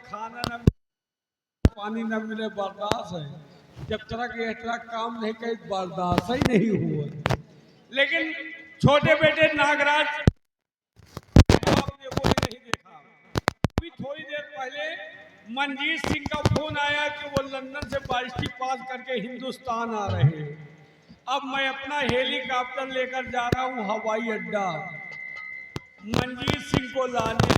खाना न पानी न मिले बर्दाश्त है। जब तक ये तरह काम नहीं करे बर्दाश्त ही नहीं हुआ। लेकिन छोटे बेटे नागराज तो आपने कोई नहीं देखा। अभी थोड़ी देर पहले मनजीत सिंह का फोन आया कि वो लंदन से बारिश पास करके हिंदुस्तान आ रहे हैं। अब मैं अपना हेलीकॉप्टर लेकर जा रहा हूँ हवाई अड्डा मनजीत सिंह को लाने।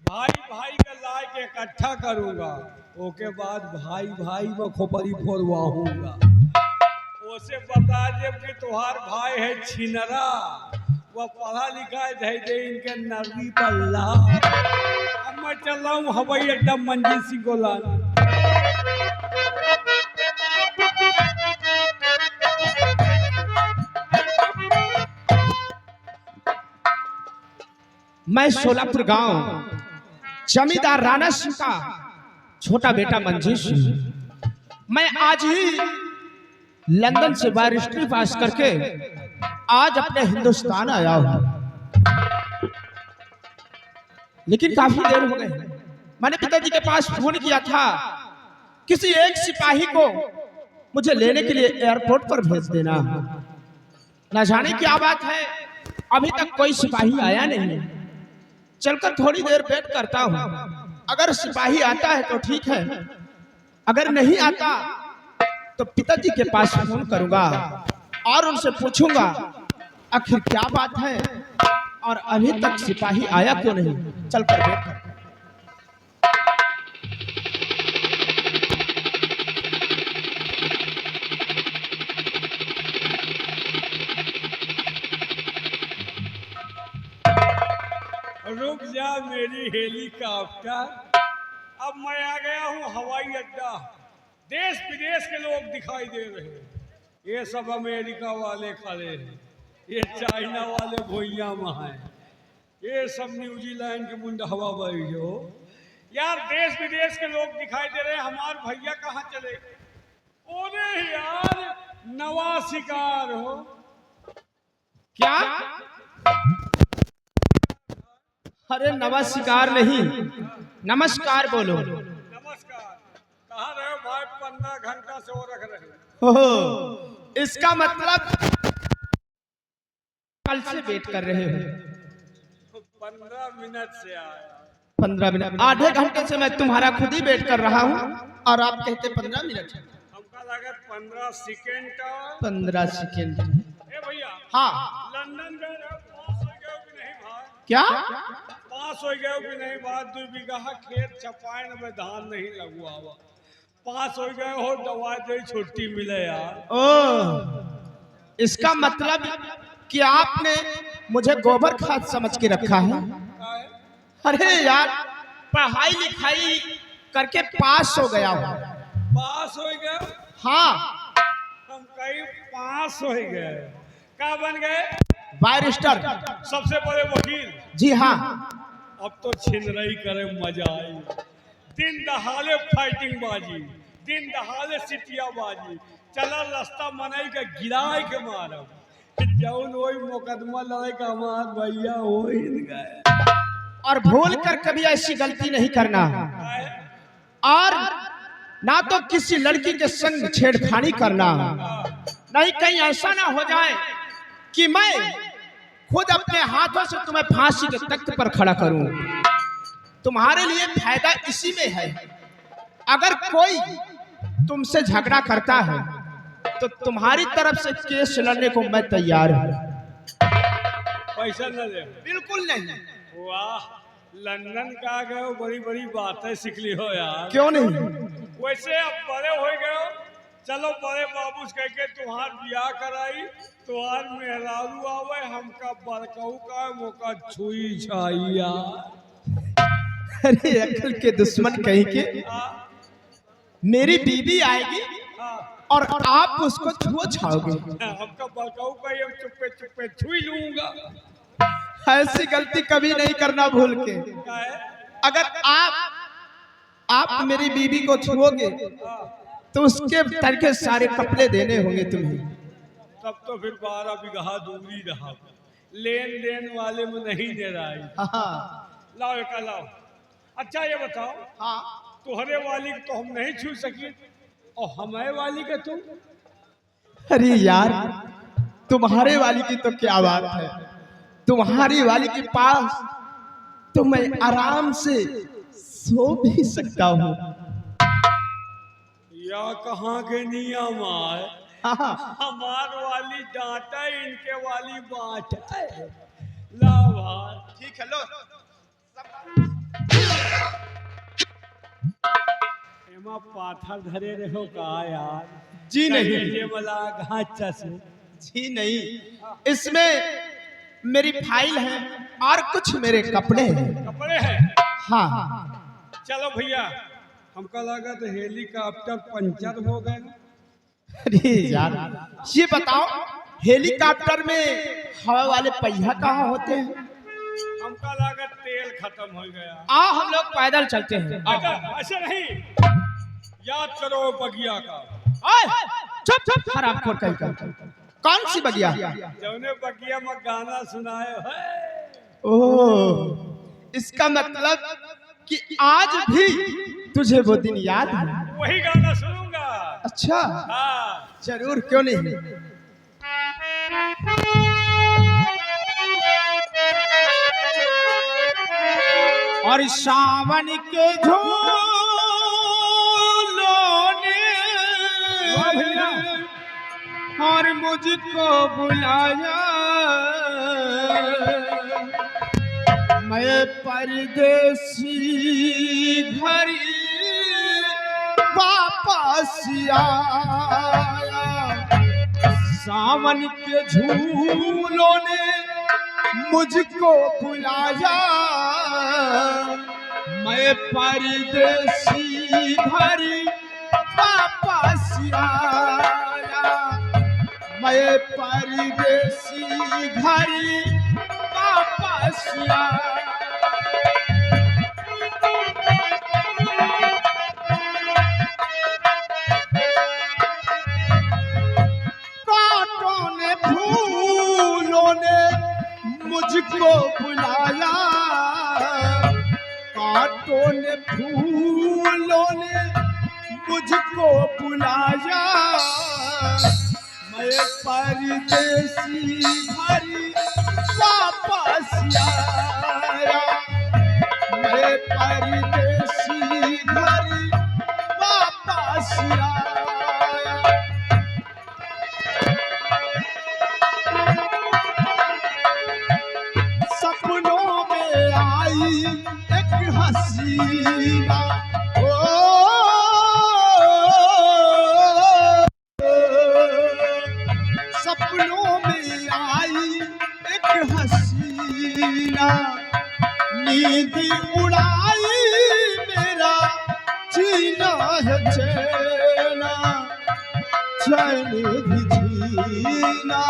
भाई भाई का लाए के इकट्ठा करूंगा, ओके बाद भाई भाई में खोपड़ी फोड़वाऊंगा। उसे बता जब कि तुम्हार भाई है छिनरा, वह पढ़ा लिखा है दे दे इनके नरवी पल्ला। अब मैं चल रहा हूँ हवाई अड्डा मनजीत सिंह को लाने। मैं सोलापुर गांव जमींदार राणा सिंह का छोटा बेटा मंजीत सिंह। मैं आज ही लंदन से बारिस्ट्री पास करके आज अपने हिंदुस्तान आया हूं, लेकिन काफी देर हो गए। मैंने पिताजी के पास फोन किया था, किसी एक सिपाही को मुझे लेने के लिए एयरपोर्ट पर भेज देना। न जाने क्या बात है, अभी तक कोई सिपाही आया नहीं। चलकर थोड़ी देर वेट करता हूं, अगर सिपाही आता है तो ठीक है, अगर नहीं आता तो पिताजी के पास फोन करूंगा और उनसे पूछूंगा आखिर क्या बात है और अभी तक सिपाही आया क्यों नहीं। चलकर वेट कर। रुक जा मेरी हेलीकॉप्टर। अब मैं आ गया हूँ हवाई अड्डा। देश विदेश के लोग दिखाई दे रहे हैं। ये सब अमेरिका वाले खड़े हैं, ये चाइना वाले भुइया में हैं, ये सब न्यूजीलैंड के मुंड हवा बही हो। यार देश विदेश के लोग दिखाई दे रहे हैं, हमारे भैया कहाँ चले? ओरे यार नवा शिकार हो क्या? अरे नमस्कार नहीं, नमस्कार बोलो। नमस्कार। कहाँ रहे हो भाई? 15 घंटा से वो रख रहे हो। ओहो, इसका मतलब कल से वेट कर रहे हो। 15 मिनट से आया। 15 मिनट? आधे घंटे से मैं तुम्हारा खुद ही वेट कर रहा हूँ और आप कहते 15 मिनट। हमका लगा 15 सेकेंड का। 15 सेकेंड? ए भैया, हाँ लंदन गए रहे, पास हो गए कि नहीं भाई? क्या? पास हो गए कि नहीं बात? 2 बीघा खेत छपाए में धान नहीं लगुआ हुआ। पास हो गए हो, दवा दे छुट्टी मिले यार। ओ, इसका मतलब कि आपने मुझे गोबर खाद समझ के रखा है। अरे यार, पढ़ाई लिखाई करके पास हो गया हूँ। पास हो गए? हाँ। हम कहीं पास हो गए। क्या बन गए? बैरिस्टर। सबसे बड़े वकील? जी हाँ। अब तो छिनरई करे मजा आई। दिन दहाड़े फाइटिंग बाजी, दिन दहाड़े सिटिया बाजी, चला रास्ता मनाई के गिराए के मारब। जौन वही मुकदमा लड़ाई का हमार भैया हो ही गए। और भूल कर कभी ऐसी गलती नहीं करना, और ना तो किसी लड़की के संग छेड़खानी करना। नहीं कहीं ऐसा ना हो जाए कि मैं खुद अपने हाथों से तुम्हें फांसी के तख्त पर खड़ा करूं। तुम्हारे लिए फायदा इसी में है, अगर कोई तुमसे झगड़ा करता है तो तुम्हारी तरफ से केस लड़ने को मैं तैयार हूं। पैसा न दे? बिल्कुल नहीं। वाह, लंदन का गए हो, बड़ी बड़ी बातें सीख ली हो यार। क्यों नहीं? वैसे अब बड़े हो गए हो, चलो बड़े बाबू कह के तुम्हार ब्याह कराई, तुम्हार मेहरारू आवे, हमका बड़कऊ का मौका छुई छाइया। अरे अकल के दुश्मन कहीं के, मेरी बीवी आएगी और आप उसको छुओ छाओगे। हमका बड़कऊ का ये चुप्पे चुप्पे छुई लूंगा। ऐसी गलती कभी नहीं करना भूल के। अगर आप मेरी बीवी को छुओगे तो उसके तरीके सारे कपड़े देने होंगे तुम्हें। तब तो फिर 12 बीघा दूरी रहा, लेन देन वाले में नहीं दे रहा है। हाँ। लाओ एक लाओ। अच्छा ये बताओ, हाँ। तुहरे वाली को तो हम नहीं छू सकी और हमारे वाली के तुम। अरे यार, तुम्हारे वाली की तो क्या बात है, तुम्हारी वाली के पास तो मैं आराम से सो भी सकता हूँ। या कहाँ के नियम आए, हाँ। हमार वाली डांटा इनके वाली बात है। ला भाई, ठीक है, लो। एमा पाथर धरे रहो का यार। जी नहीं। ये वाला घाचा से। जी नहीं, इसमें मेरी फाइल है और कुछ मेरे कपड़े हैं। कपड़े हैं। हाँ। चलो भैया, हमका लगा तो हेलीकॉप्टर पंचर हो गए। अरे यार, ये बताओ, हेलीकॉप्टर में हवा वाले पहिया कहाँ होते हैं? हमका लगा तेल खत्म हो गया। हम लोग पैदल चलते हैं। ऐसे नहीं, याद करो बगिया का। चुप चुप, खराब खोर कहीं का। कौन सी बगिया? जौने बगिया में गाना सुनाए है। ओह, इसका मतलब कि आज भी तुझे वो दिन याद है? वही गाना सुनूंगा। अच्छा, हाँ जरूर, क्यों नहीं। और सावन के झूलों ने और मुझको बुलाया, मैं परदेसी घर वापस आया। सावन के झूलों ने मुझको बुलाया, मैं परदेसी घर वापस आया, मैं परदेसी घर वापस आया। कांटों ने फूलों ने मुझको बुलाया, कांटों ने फूलों ने मुझको बुलाया, मैं परदेसी घर वापस आया, मैं परदेसी घर वापस आया। सपनों में आई एक हसीना, सपनों में आई एक हसीना, नींद उड़ाई मेरा जीना है चैना, चैन भी जीना।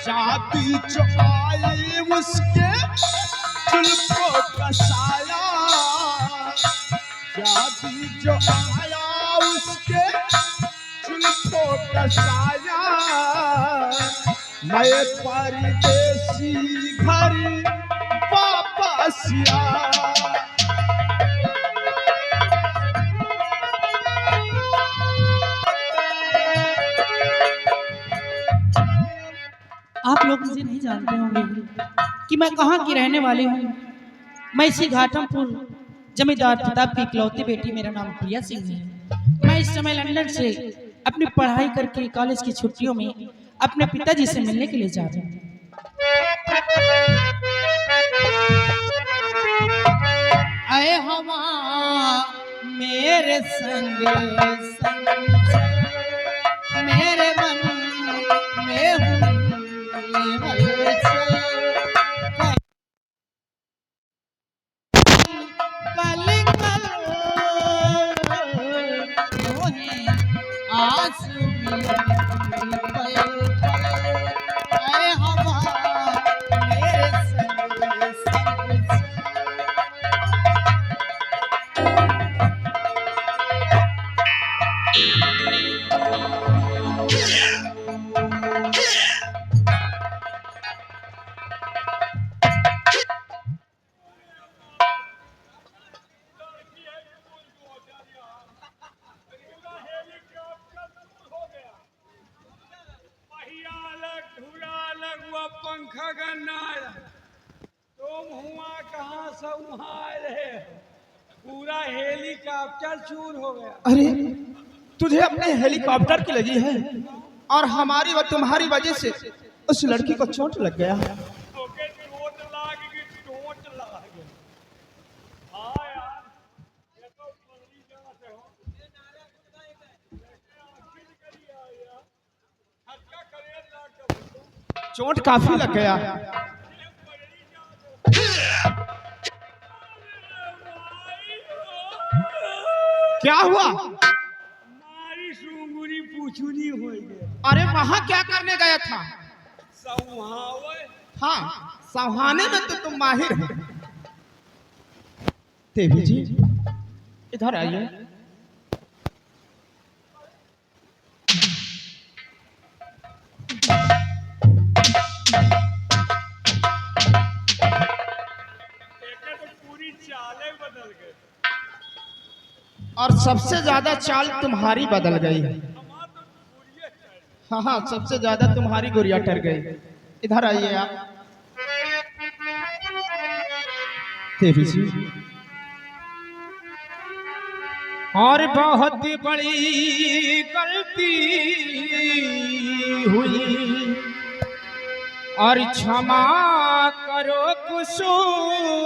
शादी जो आए उसके जुल्फों का साया, शादी जो आया उसके जुल्फों का साया, मैं परदेसी घर वापस आया। आप लोग मुझे नहीं जानते होंगे कि मैं कहाँ की रहने वाली हूँ। मैं इसी घाटमपुर जमींदार प्रताप की इकलौती बेटी, मेरा नाम प्रिया सिंह है। मैं इस समय लंदन से अपनी पढ़ाई करके कॉलेज की छुट्टियों में अपने पिताजी से मिलने के लिए जा रही हूँ। आए हवा मेरे संग संग मेरे मन में हुई हलचल, कल कल मोहे आंसू मेरी पल पल, आए हवा मेरे संग संग खगनार तुम हुआ कहाँ से वहाँ रहे पूरा हेलीकॉप्टर चूर हो गया। अरे तुझे अपने हेलीकॉप्टर की लगी है और हमारी व तुम्हारी वजह से उस लड़की को चोट लग गया। ओके चोट लाग गई चोट लाग गई। हाँ यार ये तो बड़ी जगह से हो हल्का करे लाग चोट काफी लग गया। क्या हुआ? मारी सुंगुरी पूछुनी हो गई। अरे वहाँ क्या करने गया था? सौहावे हाँ सौहाने में तो तुम माहिर हो। देवी जी इधर आइए। तो पूरी चालें बदल गए। और सबसे ज्यादा चाल तुम्हारी बदल गई। हमारा तो पूरी चाल हाँ हाँ सबसे ज्यादा तुम्हारी गुड़िया टर गई। इधर आइए आप। देवी जी और बहुत बड़ी गलती हुई और क्षमा करो कुसूर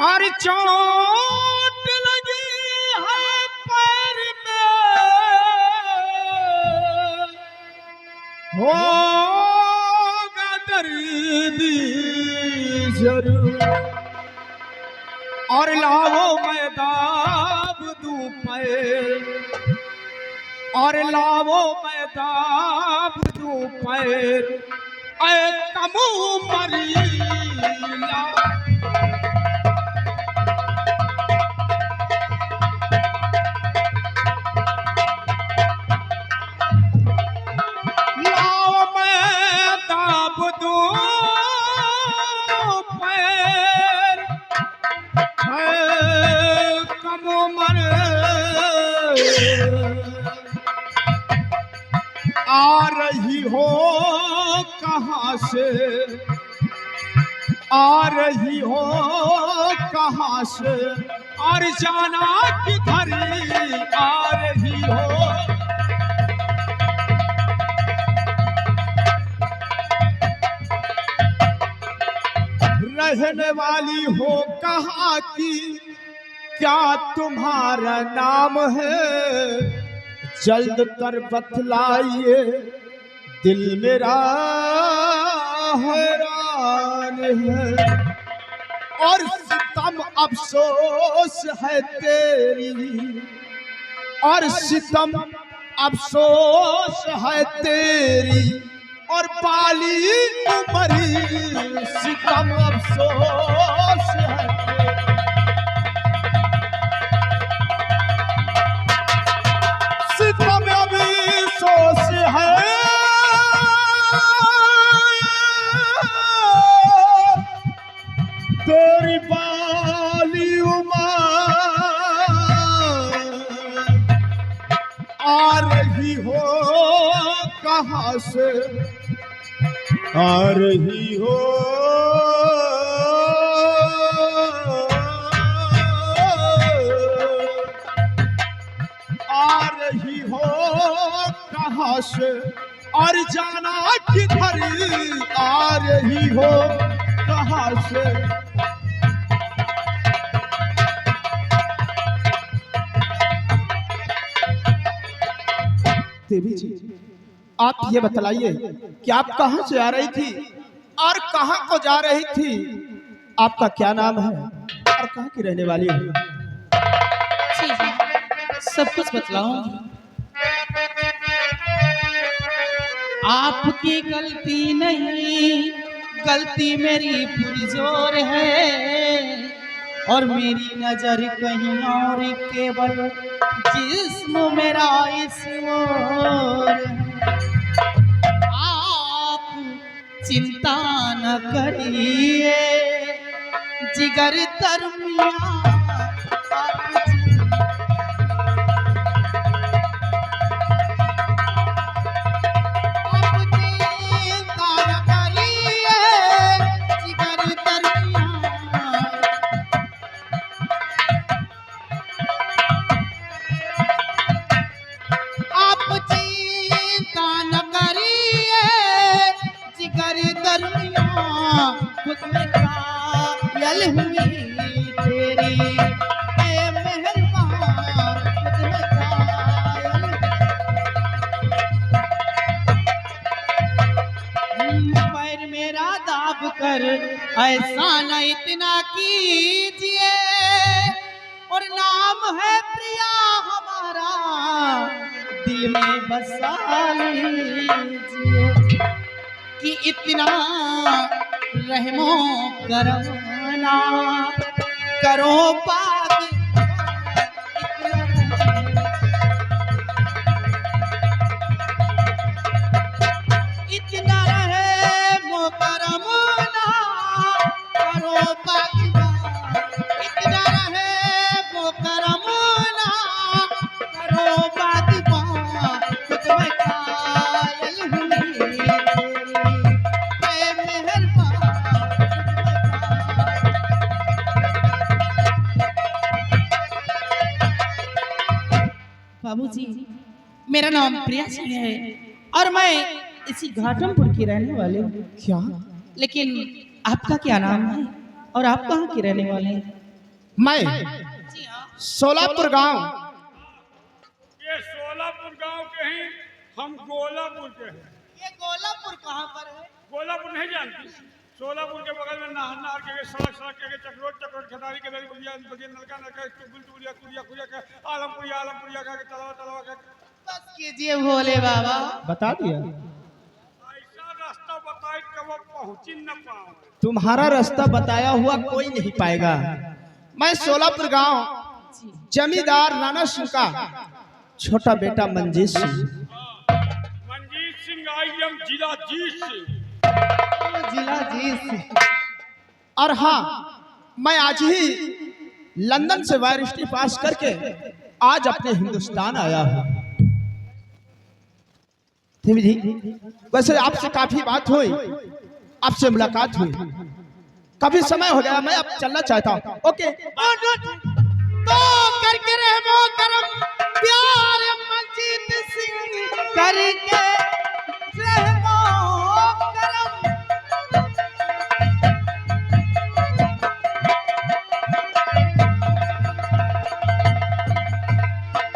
और चोट लगी है पैर में होगा दर्द जरूर और लाओ मैं दाब दूं पैर और लाओ मैं दाब दूं पैर ऐ कमू मरीला। लाओ मैं दाब दूं पैर कम उमर आ रही हो कहाँ से आ रही हो कहाँ से और जाना किधर आ रही हो। रहने वाली हो कहाँ की क्या तुम्हारा नाम है जल्द कर बतलाइए दिल मेरा हैरान है और सितम अफसोस है तेरी और सितम अफसोस है तेरी और बाली उमरी सितम अफसोस है सितम अफसोस है तेरी बाली उमर आ रही हो कहाँ से आ रही हो आ रही हो कहाँ से और जाना किधर आ रही हो कहाँ से। देवी जी आप ये बतलाइए कि आप कहाँ से आ रही थी और कहाँ को जा रही थी, आपका क्या नाम है और कहाँ की रहने वाली है? जी जी सब कुछ बतलाऊंगी। आपकी गलती नहीं गलती मेरी पुरजोर है और मेरी नजर कहीं और केवल जिस्म मेरा इस ओर है। आप चिंता न करिए जिगर तरमिया आपकी तेरी ऐ मेहरबान खुद में कायल। पैर मेरा दाब कर ऐसा न इतना कीजिए, और नाम है प्रिया हमारा दिल में बसा लीजिए, कि इतना रहमो करना करो पाक, इतना रहमो करना करो पाक, इतना रहमो करना करो पाक, खुद में कायल हुई तेरी ऐ मेहरबान। बाबूजी, मेरा नाम प्रिया सिंह है और मैं इसी घाटमपुर की रहने वाली हूँ। क्या? लेकिन आपका क्या नाम है और आप कहाँ के रहने वाले हैं? मैं जी हाँ। सोलापुर गांव। ये सोलापुर गांव के हैं, हम गोलापुर के हैं। ये गोलापुर कहाँ पर है? गोलापुर नहीं जानती? सोलापुर के बगल में नहर के सड़क के चक्रोट खटारी के दरी बलिया नलका टुगुल टुलिया कुलिया कुलिया के आलमपुरिया का तलवा का। बस कीजिए भोले बाबा। बता दिया। ऐसा रास्ता बताए कि वो पहुंच न पाओ। तुम्हारा रास्ता बताया हुआ कोई नहीं पाएगा। मैं सोलापुर गांव जमींदार राणा सिंह का छोटा बेटा मंजीत सिंह। मंजीत सिंह आईएम जिला जीत सिंह। जिला जीत। और हाँ, मैं आज ही लंदन से वायरिस्टी पास करके आज अपने हिंदुस्तान आया हूँ। वैसे आपसे काफी बात हुई, आपसे मुलाकात हुई, काफी समय हो गया, मैं अब चलना चाहता हूँ। ओके तो करके रहमो करम प्यार मंजीत सिंह करके रहमो करम।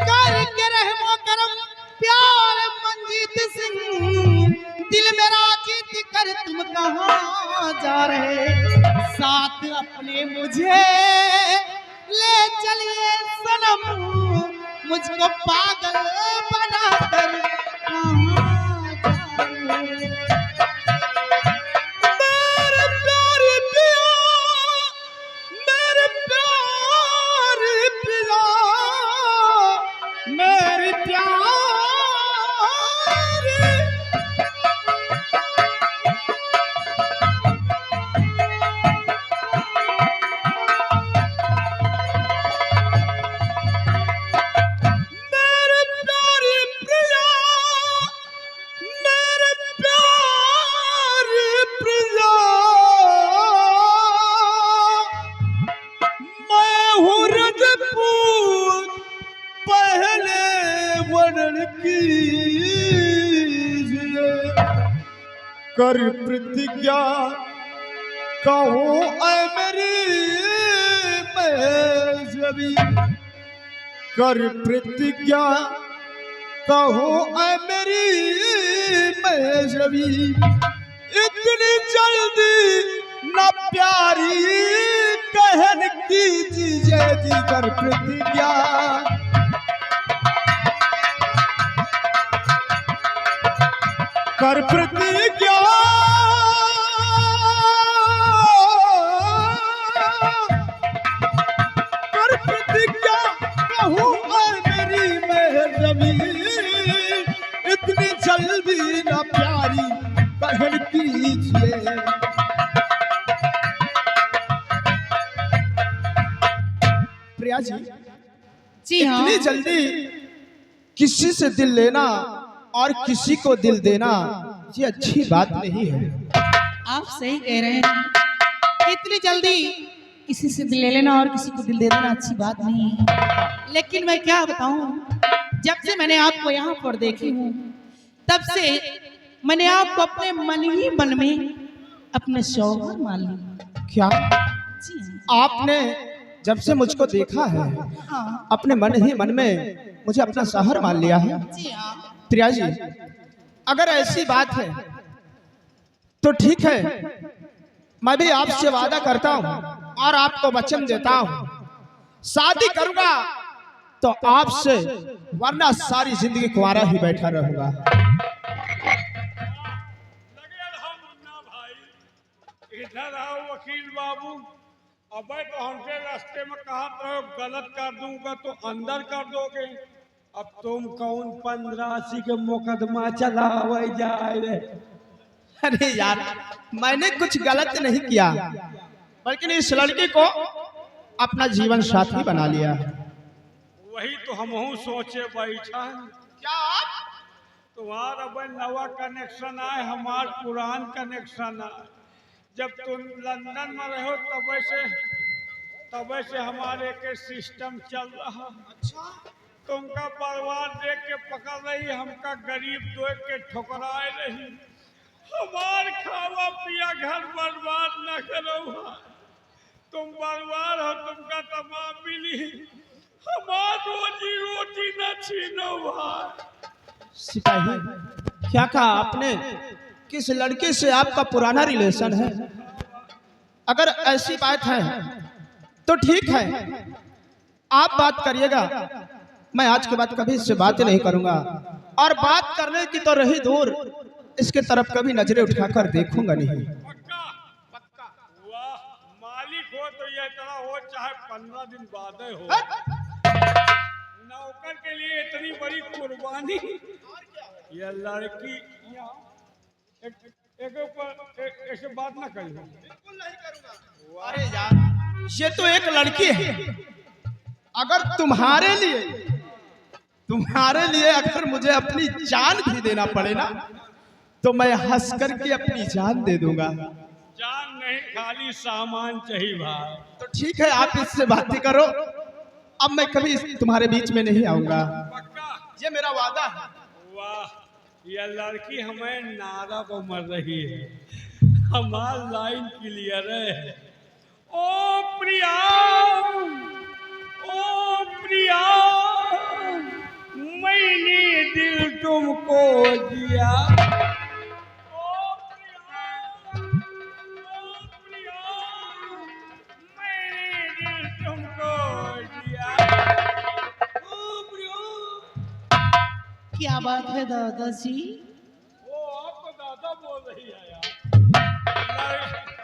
करके रहमो करम प्यार मंजीत सिंह, दिल मेरा जीत कर तुम कहाँ जा रहे, साथ अपने मुझे ले चलिए सनम, मुझको पागल बनाकर कहाँ जा रहे। मेरे प्यारे पिया, मेरे प्यारे पिया, मेरे प्यारे कर प्रतिज्ञा कहो ऐ मेरी मजहबी, कर प्रतिज्ञा कहो ऐ मेरी मजहबी, इतनी जल्दी न प्यारी कहन कीजिए जी, कर प्रतिज्ञा कर प्रतिज्ञा कर प्रतिज्ञा कहूँ मेरी मेहरबी, इतनी जल्दी न प्यारी कहन कीजिए। प्रिया जी हाँ। इतनी जल्दी किसी से दिल लेना और किसी को दिल देना ये अच्छी बात नहीं है। आप सही कह रहे हैं, इतनी जल्दी किसी से दिल ले लेना और किसी को दिल दे देना अच्छी बात नहीं है। लेकिन मैं क्या बताऊं, जब से मैंने आपको यहाँ पर देखी हूँ तब से मैंने आपको अपने मन ही मन में अपने शौहर मान लिया। क्या जी हाँ। आपने जब से मुझको देखा है, हाँ अपने मन ही मन में मुझे अपना शहर मान लिया है। जी हाँ। प्रिया जी, अगर ऐसी बात है तो ठीक है, मैं भी आपसे वादा करता हूँ और आपको वचन देता हूँ, शादी करूंगा तो आपसे, वरना सारी जिंदगी कुंवारा ही बैठा रहूंगा। लगे रहो मुन्ना भाई, इधर आओ वकील बाबू। अबे तो हमसे रास्ते में कहा तो गलत कर दूंगा तो अंदर कर दोगे। अब तुम कौन 1580 के मुकदमा चलावे जाए रे? अरे यार, मैंने कुछ गलत नहीं किया, बल्कि इस लड़की को अपना जीवन साथी बना लिया। वही तो हमहू सोचे बैठा। क्या आप? तुम्हारा अब नवा कनेक्शन आए, हमार पुरान कनेक्शन आए। जब तुम लंदन में रहो तब से हमारे के सिस्टम चल रहा। तुमका परिवार देख के पकड़ रही, हमका गरीब देख के ठुकराए रही। हमार खावा पिया घर बर्बाद न करो भाई। तुम बर्बाद हो, तुमका तमाम मिली, हमार रोजी रोटी न छीनो भाई। सिपाही, क्या कहा आपने? किस लड़के से आपका पुराना रिलेशन है? अगर ऐसी बात है तो ठीक है, आप बात करिएगा, मैं आज के बाद कभी इससे बातें नहीं करूंगा, और बात करने की तो रही दूर, इसके तरफ कभी नजरें उठाकर देखूंगा नहीं। पक्का पक्का। वाह, मालिक हो तो यह तरह हो, चाहे 15 दिन बाद हो। नौकर के लिए इतनी बड़ी कुर्बानी। यह लड़की एक ऊपर ऐसे बात ना करी। बिल्कुल नहीं करूंगा। अरे यार, ये तो एक लड़की है, अगर तुम्हारे लिए अगर मुझे अपनी जान भी देना पड़े ना, तो मैं हंस करके अपनी जान दे दूंगा। जान नहीं, खाली सामान चाहिए भाई। तो ठीक है, आप इससे बातें करो, अब मैं कभी तुम्हारे बीच में नहीं आऊंगा, पक्का, ये मेरा वादा है। वाह, यह लड़की हमें नारा को मर रही है, हमार लाइन क्लियर है। ओ प्रिया, ओ प्रिया, मैंने दिल तुमको दिया। ओ प्रिया, ओ प्रिया, मैंने दिल तुमको दिया। ओ प्रिया। क्या बात है दादाजी? वो आपको दादा बोल रही है यार।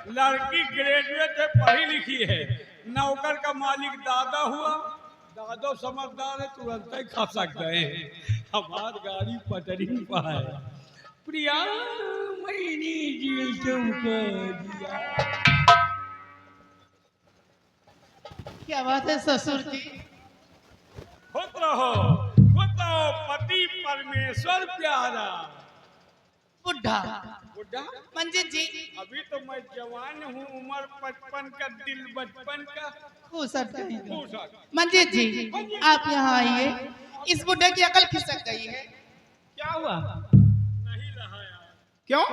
लड़की ग्रेजुएट है, पढ़ी लिखी है, नौकर का मालिक दादा हुआ। दादो समझदार है, तुरंत ही खा सकते हैं। हमारी गाड़ी पटरी पर है। प्रिया, मैंने दिल तुमको दिया। क्या बात है ससुर जी? खुद रहो, पति परमेश्वर प्यारा। बुढ़ा बुढ़ा मंजिल जी, अभी तो मैं जवान हूँ, उम्र 55 का, दिल बचपन का। खुश रहेगा। खुश है। मंजिल जी, आप यहाँ आइए, इस बुढ़े की अकल खिसक गई है। क्या हुआ? नहीं रहा यार, क्यों?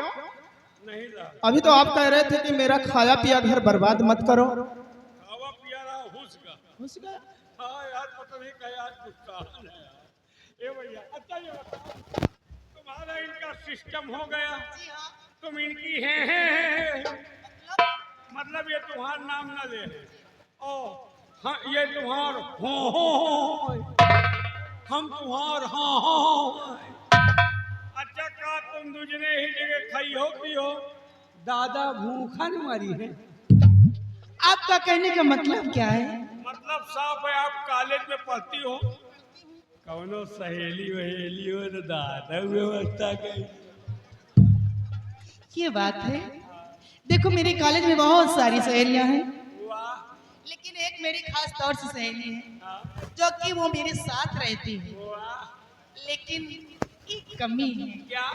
नहीं रहा। अभी तो आप कह रहे थे कि मेरा खाया पिया घर बर्बाद मत करो। खावा पिया रहा, हुस गया। हाँ यार, पता नहीं क्या आज नुकसान है यार। ए भैया, अच्छा ये बताओ, तुम्हारा इनका सिस्टम हो गया, तुम इनकी हैं। मतलब ये तुम्हारा नाम ना ले। ओ हाँ, ये तुम्हार हो, हम तुम्हार हाँ। अच्छा, का तुम दूसरे ही जगह खाई हो पी हो? दादा भूखा न मरी है। आपका कहने का मतलब क्या है? मतलब साफ है, आप कॉलेज में पढ़ती हो, कौनो सहेली वहेली हो तो दादा व्यवस्था करी। ये बात है। देखो, मेरे कॉलेज में बहुत सारी सहेलियां हैं, वाह, लेकिन एक मेरी खास तौर से सहेली है, हाँ, जो कि वो मेरे साथ रहती है, वाह। लेकिन एक कमी है, क्या?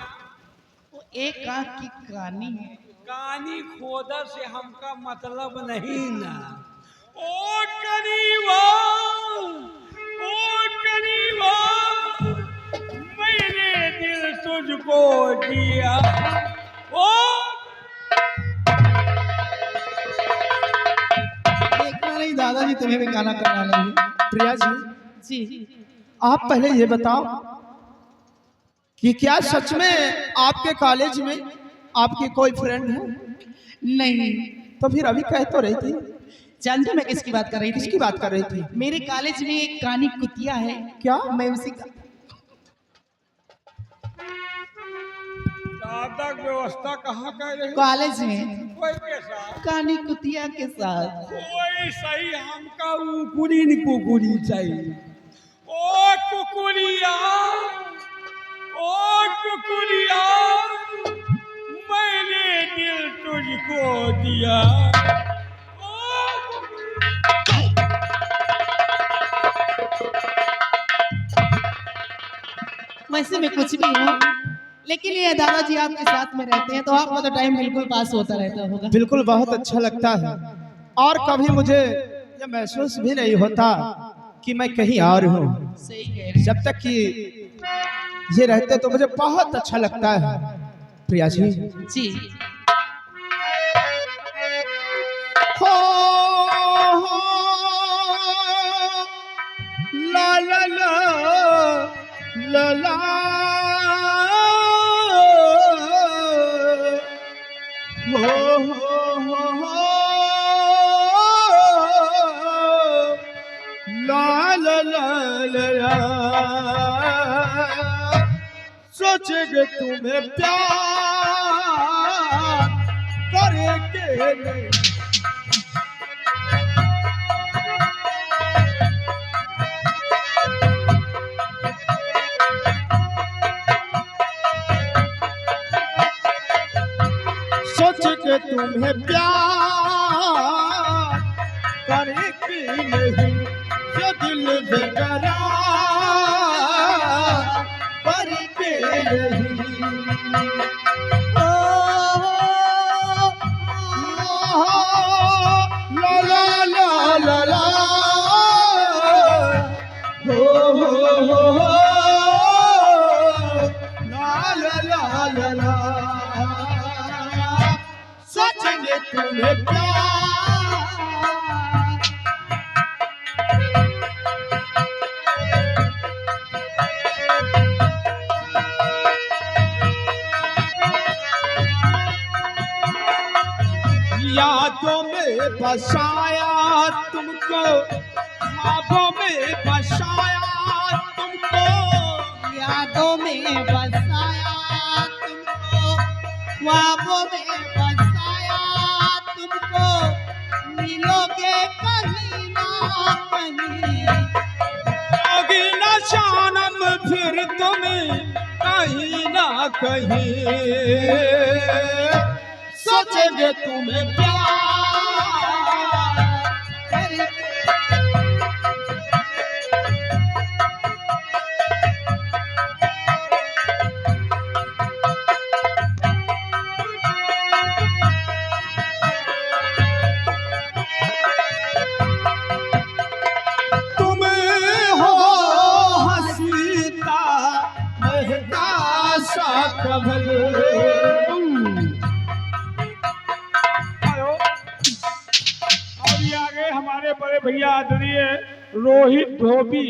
वो एक आंख की कानी है। कानी खोदा से हमका मतलब नहीं ना। ओ करीबा, ओ करीबा, मैंने दिल तुझको दिया। ओ दादाजी तुम्हें भी गाना करना नहीं। प्रिया जी, जी आप पहले ये बताओ कि क्या सच में आपके कॉलेज में आपकी कोई फ्रेंड है? नहीं। तो फिर अभी कह तो रही थी। जानते मैं किसकी बात कर रही थी? किसकी बात कर रही थी? मेरे कॉलेज में एक कानी कुतिया है। क्या? मैं उसी का दादा व्यवस्था कहाँ कर रहे हो? कॉलेज में कोई के साथ कानी कुतिया के साथ। कोई सही हमका कुकुरी न कुकुरी चाहिए। ओ कुकुरिया, ओ कुकुरिया, मैंने दिल तुझको दिया। ओ वैसे मैं कुछ भी हूँ, लेकिन ये दादाजी आपके साथ में रहते हैं तो आपका तो टाइम बिल्कुल पास होता रहता होगा। बिल्कुल, बहुत अच्छा लगता है। और कभी मुझे ये महसूस भी नहीं होता कि मैं कहीं और हूँ। सही कह रहे जब तक कि ये रहते तो मुझे बहुत अच्छा लगता है। प्रिया जी, जी। हो ला ला ला ला ला हो ला ला ला ला। सोचेंगे तुम्हें प्यार करेंगे नहीं। सोच के तुम्हें प्यार करेगी नहीं, जो दिल बेकरार करेगी नहीं। ला ला ला ला ला हो ला ला ला ला ला। सोचेंगे तुम्हें प्यार। यादों में बसाया तुमको, ख्वाबों में बसाया तुमको, यादों में बसाया तुमको, ख्वाबों में बसाया तुमको, मिलोगे कहीं ना कहीं। होगी न शानम फिर तुम्हें कहीं ना कहीं। सोचेंगे तुम्हें प्यार। तुम हो हसीता महका सा कमल। और ये आगे हमारे बड़े भैया आदरणीय रोहित धोबी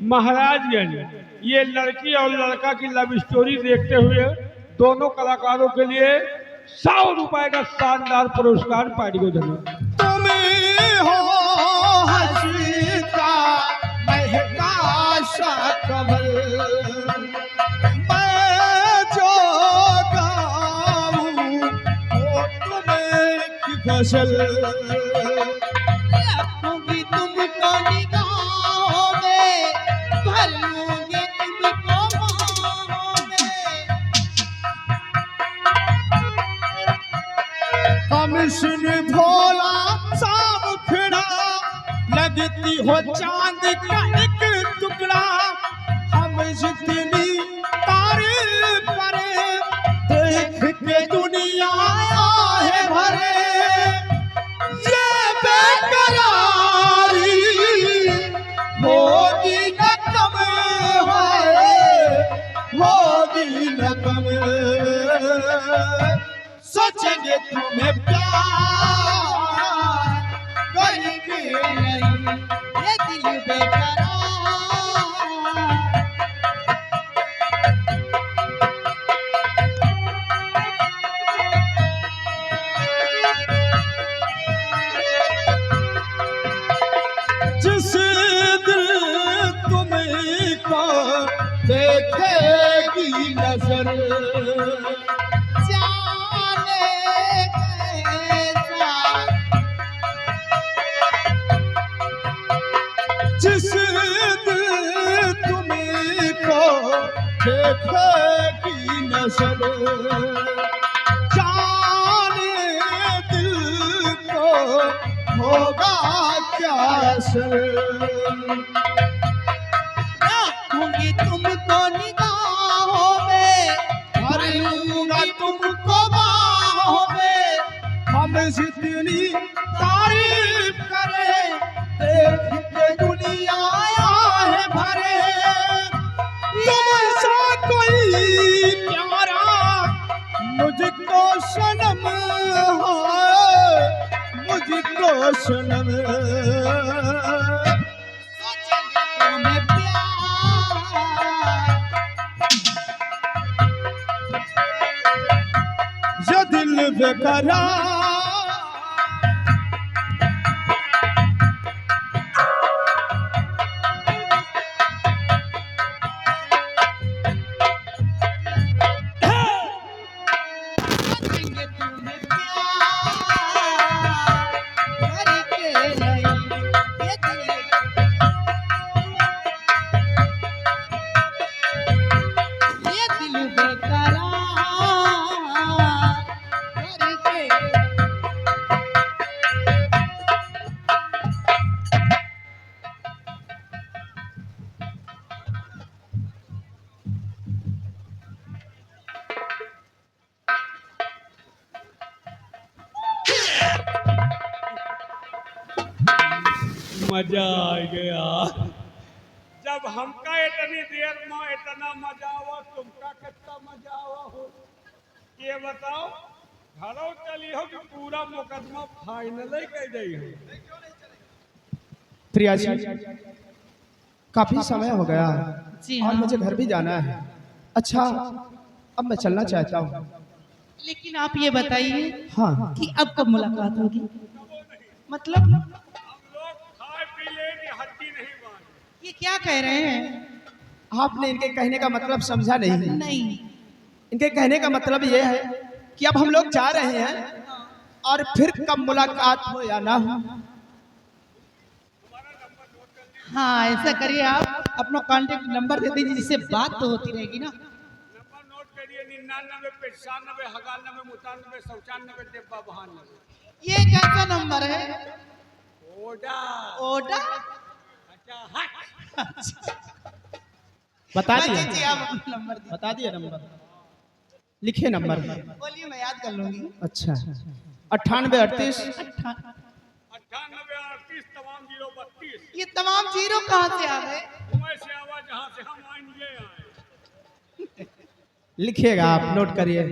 महाराजगंज, ये लड़की और लड़का की लव स्टोरी देखते हुए दोनों कलाकारों के लिए 100 रुपए का शानदार पुरस्कार पार्टी को देंगे। तुम हो हसीता महका सा कमल। मैं जो गाऊं वो तुम्हें की गजल। रखूंगी तुमको निगाहों में, भर लूंगी तुमको बाहों में। कमिशन भोला साम खड़ा, लगती हो चांद का एक टुकड़ा। हम जितनी तारीफ करे, देख के दुनिया आहे भरे। ये बेकरारी होगी न कम है, होगी न कम। सोचेंगे तुम्हें प्यार करेंगे नहीं। ये दिल बेकरार। जिस दिल तुमको देखेगी नजर जाने कैसा जिस दिल तुमको देखेगी नजर जाने दिल को होगा क्या असर रखूंगी तुमको निगाहों में, भर लूंगा तुमको बाहों में हम जितनी तारीफ करें देख के दुनिया है भरे तुमसा कोई प्यारा मुझको सनम है मुझको सनम सोचेंगे तुम्हें प्यार। ये दिल बेकरार सोचेंगे तुम्हें प्यार करके नहीं, ये दिल बेकरार करके। मजा आ गया जब हमका इतनी देर में इतना मजा आवा तुमका कितना मजा आवा हो ये बताओ घरों चली हो कि पूरा मुकदमा फाइनल ही कर दी हो प्रिया जी काफी समय हो गया जी और हाँ। मुझे घर भी जाना है अच्छा अब मैं चलना चाहता हूँ लेकिन आप ये बताइए हाँ कि अब कब मुलाकात होगी, मतलब हम लोग खाए पी ले कि हड्डी नहीं मांगे ये क्या कह रहे हैं? आपने इनके कहने का मतलब समझा नहीं नहीं, इनके कहने का मतलब ये है कि अब हम लोग जा रहे हैं और फिर कब मुलाकात हो या ना हो हाँ ऐसा करिए आप अपना कांटेक्ट नंबर दे दीजिए जिससे बात तो होती रहेगी ना। नंबर नोट करिए 99 95 91 95 95 डिब्बा 92 ये कैसा नंबर है? ओडा ओडा अच्छा हट बता दीजिए दिया आप अपना नंबर दीजिए। बता दिया नंबर लिखे नंबर बोलिए मैं याद कर लूंगी। अच्छा 98 38 98 38 तमाम 032 ये तमाम जीरो कहाँ से आ गए? कुएं से आवा जहाँ से हम आएंगे आए लिखिएगा आप नोट करिए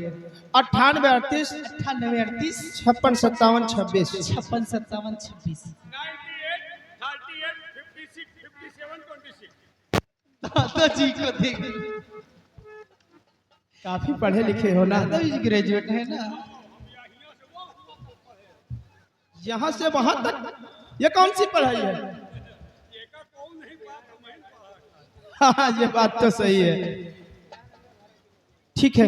98 38 98 38 56 57 26 56 57 26। 98 38 56 57 26 दादा जी को देखिए, काफी पढ़े लिखे हो ना दादा जी ग्रेजुएट है ना। यहाँ से वहां तक ये कौन सी पढ़ाई है एका कौन नहीं बात मैं पढ़ा हाँ ये बात तो सही है ठीक है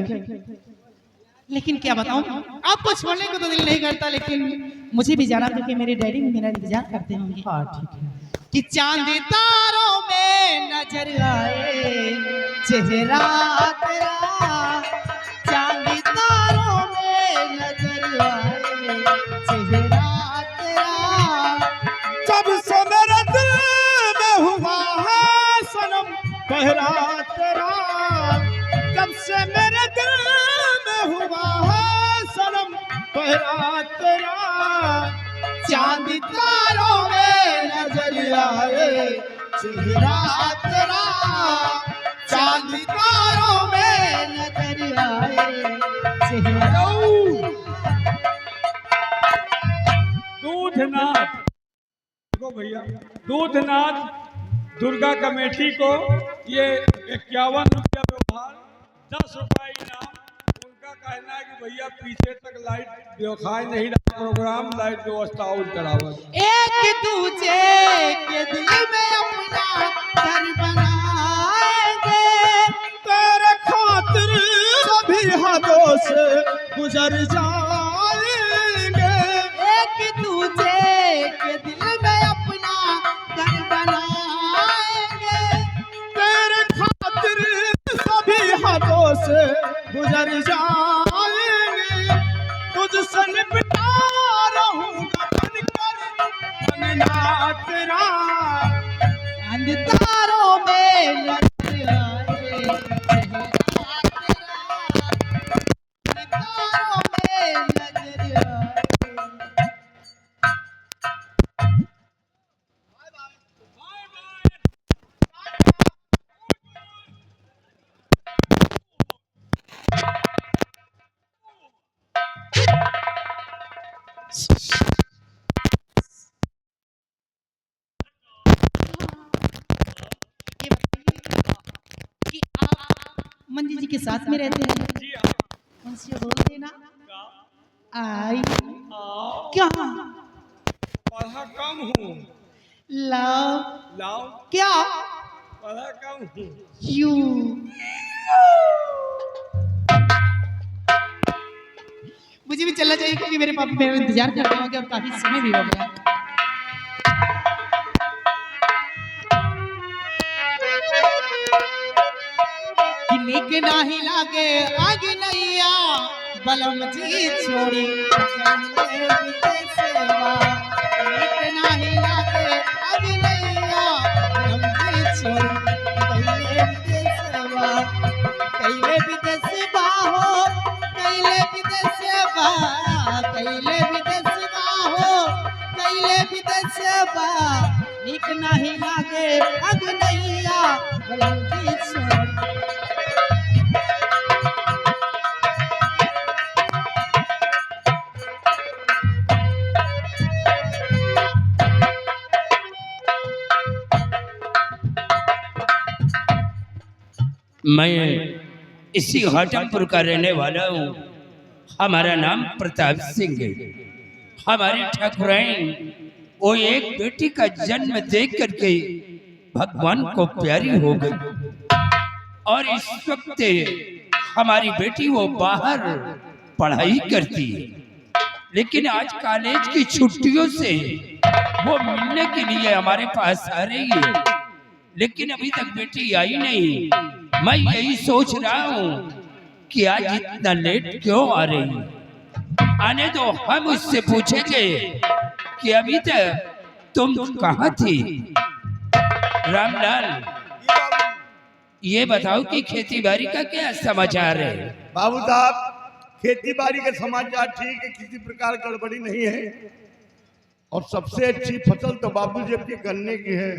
लेकिन क्या बताऊं, आपको छोड़ने को तो दिल नहीं करता, लेकिन मुझे भी जाना क्योंकि मेरे डैडी मेरा इंतजार करते होंगे। हाँ ठीक है कि चांद तारों में नजर आए चेहरा तेरा, चांद तारों में नजर आए चेहरा तेरा। जब से मेरे दिल में हुआ है सनम पहरा तेरा, जब से मेरे दिल में हुआ है सनम पहरा तेरा, चांद तारों में नजर आए चेहरा तेरा, चांद तारों में नजर आए चेहरा। दूध ना देखो भैया, दूधनाथ दुर्गा कमेटी को ये 51 रुपया व्यवहार, 10 रुपया इनाम। उनका कहना है कि भैया पीछे तक लाइट दिखाई नहीं रहा, प्रोग्राम लाइट व्यवस्था और करावा। एक दूजे के दिल में अपना घर बनाएंगे, तेरे खातिर सभी हाथों से गुजर जाएंगे। एक दूजे के दिल में अपना घर बनाएंगे, तेरे खातिर सभी हाथों से गुजर जाएंगे। तुझसे निपटा रहूंगा बनकर बनना तेरा। अंधकारों में नजर आए चेहरा तेरा, अंधकारों में नजर आए। ये बताइए कि आप मंजी जी के साथ में रहते हैं? जी हाँ। उनसे बोलते ना आई आओ, क्या पढ़ा कम हूँ। लव लाओ, क्या पढ़ा कम हूँ। यू। मुझे भी चलना चाहिए क्योंकि मेरे पापा मेरा इंतजार कर रहे होंगे और काफी समय भी हो गया। कि नीक नाही लागे आगे नैया बलम जी छोड़ी गइले विदेशवा। नीक नाही लागे आगे नैया बलम जी छोड़ी गइले विदेशवा। कैले विदेशवा हो, कैले विदेशवा, कैले विदेशवा हो, कैले विदेशवा। नीक नाही लागे आगे नैया बलम जी छोड़ी। मैं इसी घाटमपुर का रहने वाला हूँ। हमारा नाम प्रताप सिंह है। हमारी ठाकुराइन वो एक बेटी का जन्म देख करके भगवान को प्यारी हो गई और इस वक्त हमारी बेटी वो बाहर पढ़ाई करती है, लेकिन आज कॉलेज की छुट्टियों से वो मिलने के लिए हमारे पास आ रही है, लेकिन अभी तक बेटी आई नहीं। मैं यही सोच रहा हूँ कि आज इतना लेट क्यों आ रही है। आने दो, हम उससे पूछेंगे कि अभी तक तुम कहाँ थी। रामलाल, ये बताओ कि खेती बाड़ी का क्या समाचार है। बाबू साहब, खेती बाड़ी के समाचार ठीक है, किसी प्रकार गड़बड़ी नहीं है और सबसे अच्छी फसल तो बाबू जी के गन्ने की है।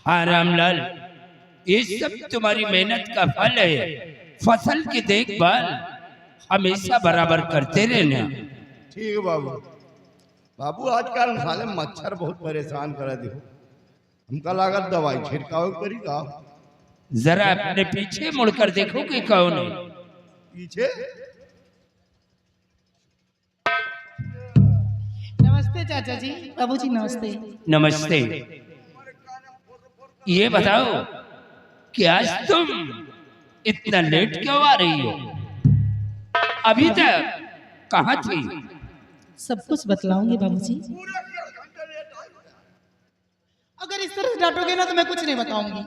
हाँ रामलाल, ये सब तुम्हारी मेहनत का फल है। फसल की देखभाल हमेशा बराबर करते रहना। ठीक है बाबू। बाबू आजकल साले मच्छर बहुत परेशान कर दे, हमका लागत दवाई छिड़काव करी का। जरा अपने पीछे मुड़कर देखो कि कौन है। पीछे नमस्ते चाचा जी। बाबूजी नमस्ते। नमस्ते। ये बताओ कि आज तुम इतना लेट क्यों आ रही हो। अभी तक कहाँ थी। सब कुछ बतलाऊंगी बाबूजी। अगर इस तरह से डांटोगे ना तो मैं कुछ नहीं बताऊंगी।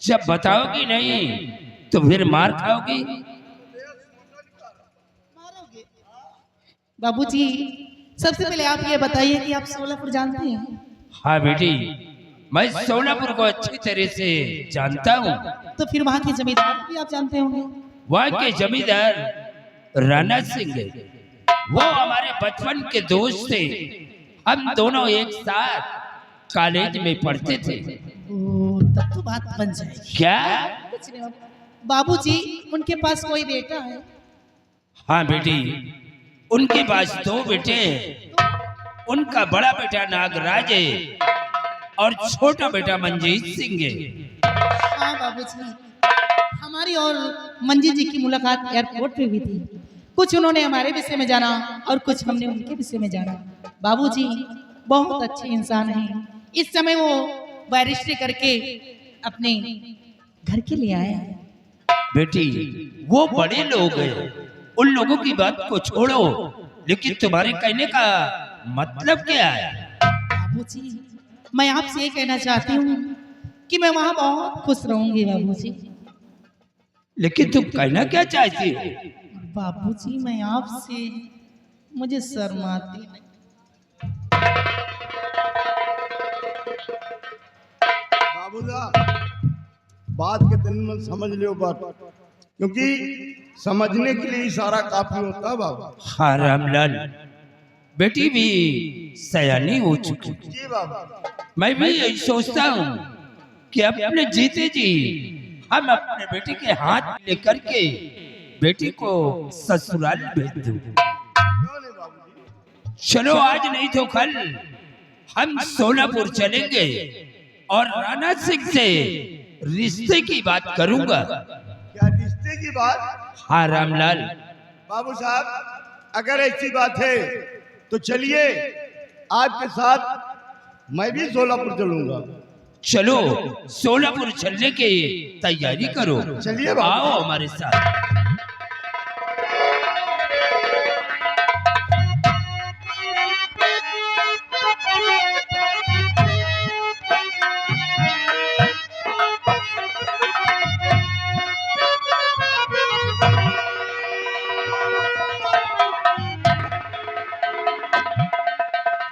जब बताओगी नहीं तो फिर मार खाओगी। बाबूजी, सबसे पहले आप ये बताइए कि आप सोलापुर जानते हैं? हाँ बेटी, मैं सोलापुर को अच्छी तरह से जानता हूँ। तो फिर वहाँ के जमींदार भी आप जानते होंगे। वहाँ के जमींदार राणा सिंह है। वो हमारे बचपन के दोस्त थे। हम दोनों एक साथ कॉलेज में पढ़ते थे। तब तो बात बन जाएगी। क्या? कुछ नहीं बाबूजी, उनके पास कोई बेटा है? हाँ बेटी, उनके पास दो बेटे हैं। उनका बड़ा बेटा नागराज है और छोटा बेटा मंजीत सिंह है। हाँ बाबूजी, हमारी और मंजीत जी की मुलाकात एयरपोर्ट पे हुई थी। कुछ उन्होंने हमारे विषय में जाना और कुछ हमने उनके विषय में जाना। बाबूजी बहुत अच्छे इंसान हैं। इस समय वो बैरिस्ट्री करके अपने घर के लिए आए हैं। बेटी वो बड़े लोग हैं, उन लोगों की बात को छोड़ो, लेकिन तुम्हारे कहने का मतलब क्या है? बाबूजी मैं आपसे ये कहना चाहती हूँ कि मैं वहाँ बहुत खुश रहूंगी बाबूजी। लेकिन तुम कहना क्या चाहती हो? बाबूजी मैं आपसे, मुझे शर्म आती नहीं। बाबूला बात के दिन में समझ लियो बात, क्योंकि समझने के लिए इशारा काफी होता है बाबा। हाँ रामलाल, बेटी भी सयानी हो चुकी। जी बाबा, मैं भी यही सोचता हूँ कि अपने जीते जी हम अपने बेटी के हाथ लेकर के बेटी को ससुराल भेज दूं। क्यों नहीं बाबूजी? चलो आज नहीं तो कल हम सोलापुर चलेंगे और राणा सिंह से रिश्ते की बात करूंगा। क्या रिश्ते की बात? हाँ रामलाल, बाबू साहब अगर ऐसी बात है तो चलिए, आपके साथ मैं भी सोलापुर चलूंगा। चलो सोलापुर चलने की तैयारी करो। चलिए बाबू। आओ हमारे साथ।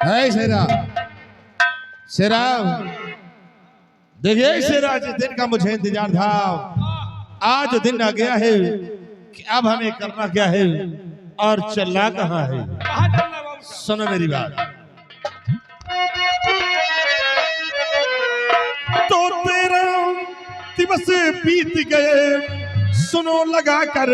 है शेरा, शेरा देखिए शेरा, जिस दिन का मुझे इंतजार था आज दिन आ गया है कि अब हमें करना क्या है और चलना कहाँ है। कहाँ चलना बाबू? सुनो मेरी बात। तो 13 दिवस बीत गए, सुनो लगा कर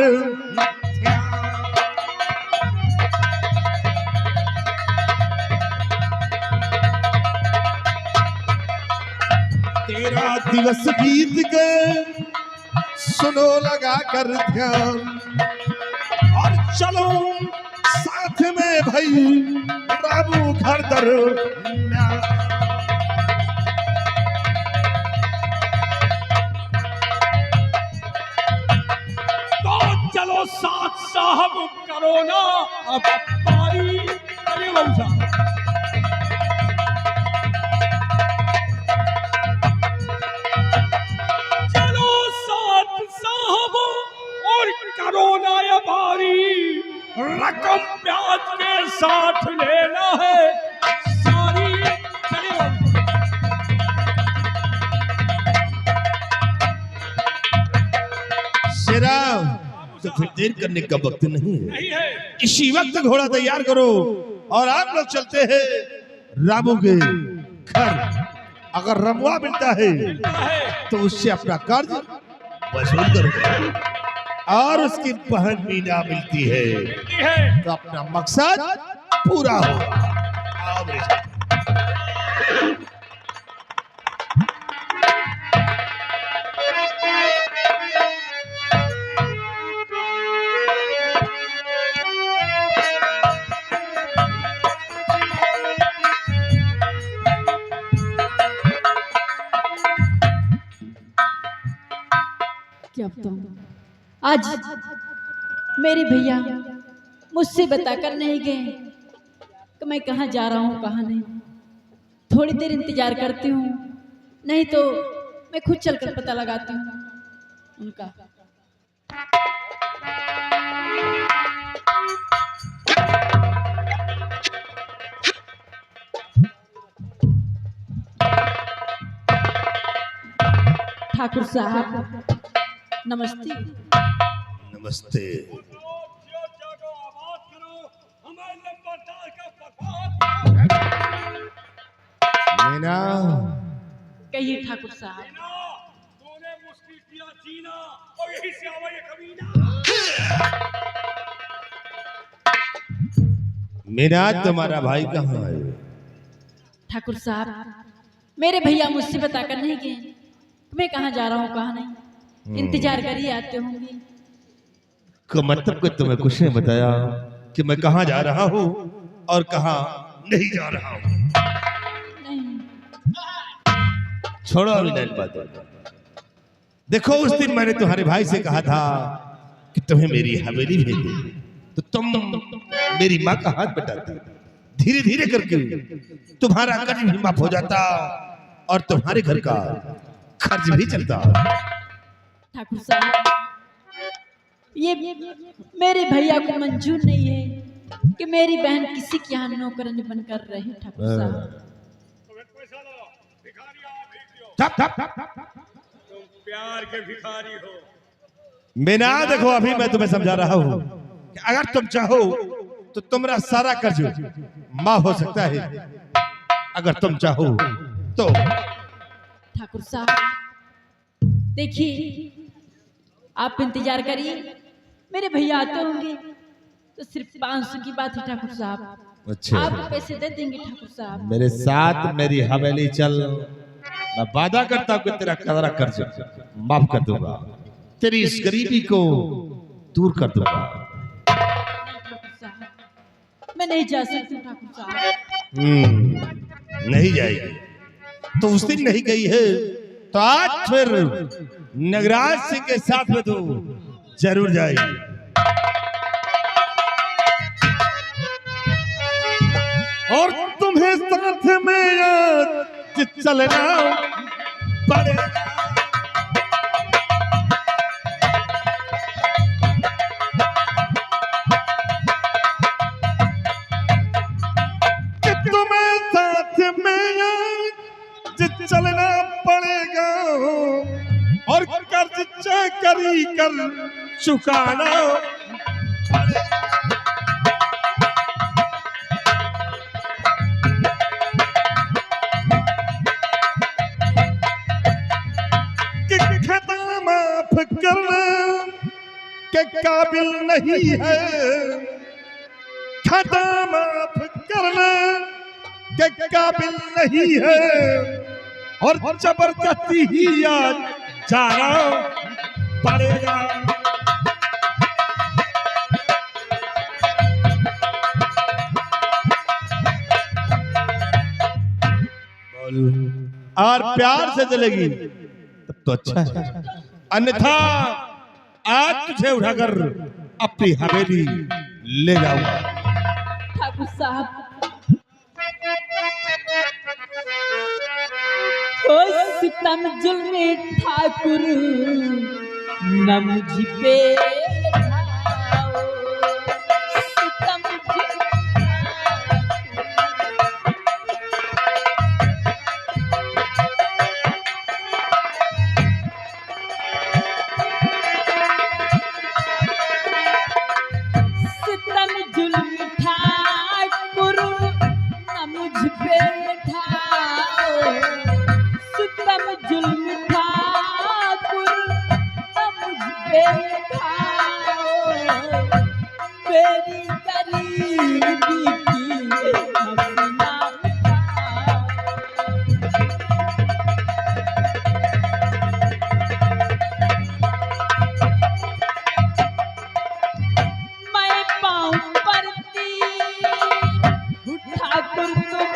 दिवस बीत गए, सुनो लगा कर ध्यान, और चलो साथ में भाई बाबू घर दर। तो चलो साथ साहब करो ना अब पारी। चलिए बाबू साहब। चलो साथ साहब और करो ना ये बारी, रकम ब्याज के साथ लेना है सारी। चलिए बाबू साहब। शेरा तो फिर देर करने का वक्त नहीं है, नहीं है। इसी वक्त घोड़ा तैयार करो और आप लोग चलते हैं रामू के घर। अगर रमुआ मिलता है तो उससे अपना कर्ज वसूल करूंगा, और उसकी बहन मीना मिलती है तो अपना मकसद पूरा होगा। आओ मेरे साथ। क्या बताऊं, आज मेरे भैया मुझसे बताकर नहीं गए कि मैं कहाँ जा रहा हूँ कहाँ नहीं। थोड़ी देर इंतजार करती हूँ, नहीं तो मैं खुद चलकर पता लगाती हूँ उनका। ठाकुर साहब नमस्ते। नमस्ते। मीना, कहिए ठाकुर साहब। तूने मुश्किल किया जीना और यही से आवा ये कमीना। मीना तुम्हारा भाई कहाँ है? ठाकुर साहब मेरे भैया मुझसे बताकर नहीं गए कि मैं कहाँ जा रहा हूँ कहाँ नहीं। इंतजार करिए, आते होंगे। का मतलब कि तुम्हें कुछ नहीं बताया कि मैं कहाँ जा रहा हूँ और कहाँ नहीं जा रहा हूँ। नहीं, छोड़ो अभी नैन बात। देखो उस दिन मैंने तुम्हारे भाई से कहा था कि तुम्हें मेरी हवेली भेज दे, तो तुम मेरी माँ का हाथ बटाती। धीरे धीरे करके तुम्हारा कर्ज भी माफ हो जाता और तुम्हारे घर का खर्च भी चलता। ठाकुर साहब, ये मेरे भैया को मंजूर नहीं है कि मेरी बहन किसी के यहाँ नौकरानी बनकर रहे। ठाकुर साहब, तुम प्यार के भिखारी हो। मीना देखो, अभी मैं तुम्हें समझा रहा हूँ कि अगर तुम चाहो तो तुम्हारा सारा कर्ज माफ हो सकता है, अगर तुम चाहो तो। ठाकुर साहब देखिए, आप इंतजार करिए, मेरे भैया आते होंगे तो सिर्फ 500 की बात है। ठाकुर साहब अच्छा, आप पैसे दे देंगे। ठाकुर साहब मेरे साथ मेरी हवेली चल, मैं वादा करता हूँ कि तेरा सारा कर्ज माफ कर दूंगा, तेरी इस गरीबी को दूर कर दूंगा। ठाकुर साहब, मैं नहीं जा सकती। ठाकुर साहब नहीं जाएगी तो उस दिन नहीं गई है तो आज फिर नगराज सिंह के साथ में तो जरूर जाएगी। और तुम्हें साथ में याद चलना पड़ेगा। तुम्हें साथ में याद चलना पड़ेगा और कर्ज चकरी कर चुकाना। कि खता माफ करना के काबिल नहीं है, खता माफ करना के काबिल नहीं है और जबरदस्ती ही याद जाना पड़ेगा। और प्यार से चलेगी तब तो अच्छा है, अन्यथा आज तुझे उठाकर अपनी हवेली ले जाऊंगा। ठाकुर साहब, ओ सितम जुल्मे ठाकुर न मुझ पे ढाओ, सितम जुल्म ठाकुर न मुझ पे ढाओ, सितम जुल्म ठाकुर न मुझ पे ढाओ, मेरी गरीबी की हंसना मैं पाँव पड़ती ठाकुर तुम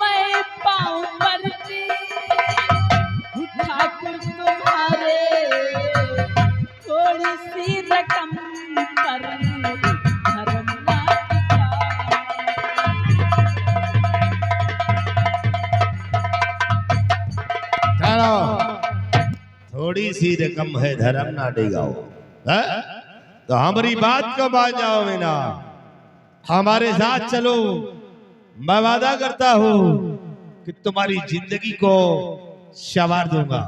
मैं पाँव पड़ती ठाकुर तुम्हारे, थोड़ी सी रकम पर धर्म ना चलो, थोड़ी सी रकम है, धर्म ना डिगाओ। हैं? तो हमारी बात को मान जाओ मीना, हमारे साथ चलो। मैं वादा करता हूँ कि तुम्हारी जिंदगी को संवार दूंगा,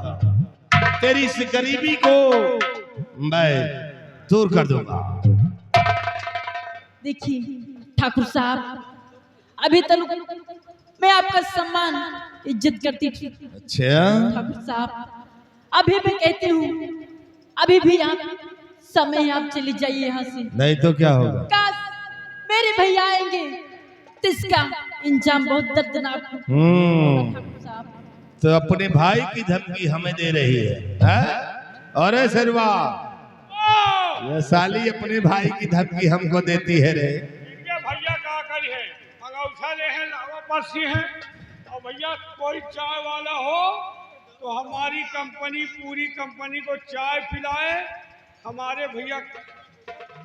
तेरी इस गरीबी को मैं दूर कर दूंगा। देखिए ठाकुर साहब, अभी तक मैं आपका सम्मान इज्जत करती थी। अच्छा, ठाकुर साहब, अभी मैं कहती हूँ, अभी भी आप समय आप चली जाइए यहाँ से। नहीं तो क्या होगा? काश मेरे भैया आएंगे तो इसका इंजाम बहुत दर्दनाक होगा ठाकुर साहब। तो अपने भाई की धमकी हमें दे रही है, हैं? अरे सरवा, ये साली अपने भाई की धमकी हमको देती है रे। इनके भैया का करी है, अंगूठा ले हैं, लावा पर्सी हैं, और भैया कोई चाय वाला हो तो हमारी कंपनी पूरी कंपनी को चाय पिलाए। हमारे भैया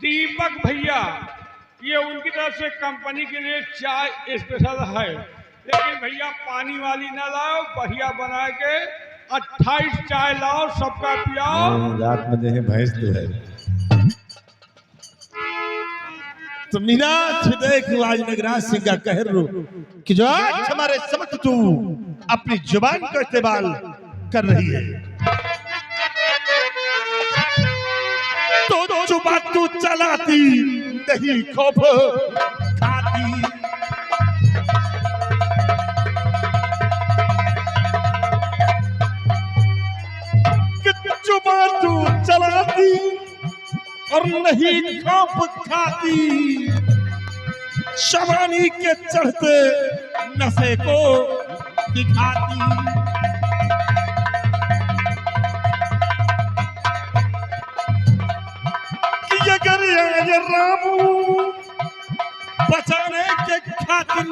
दीपक भैया, ये उनकी तरफ से कंपनी के लिए चाय स्पेशल है, लेकिन भैया पानी वाली ना लाओ, बढ़िया बना के 28 चाय लाओ, सबका पियाओ। रात में देहे भैंस तो है। तो मीना देख आज नगराज सिंह का कहर रो कि जो आज हमारे समक्ष तू अपनी जुबान का इस्तेमाल कर रही है, तो जुबान तू चलाती नहीं खौफ खाती। जुबान तू चलाती और नहीं खौफ खाती, शवानी के चढ़ते नशे को दिखाती। कि अगर ये रामू बचाने के खातिर,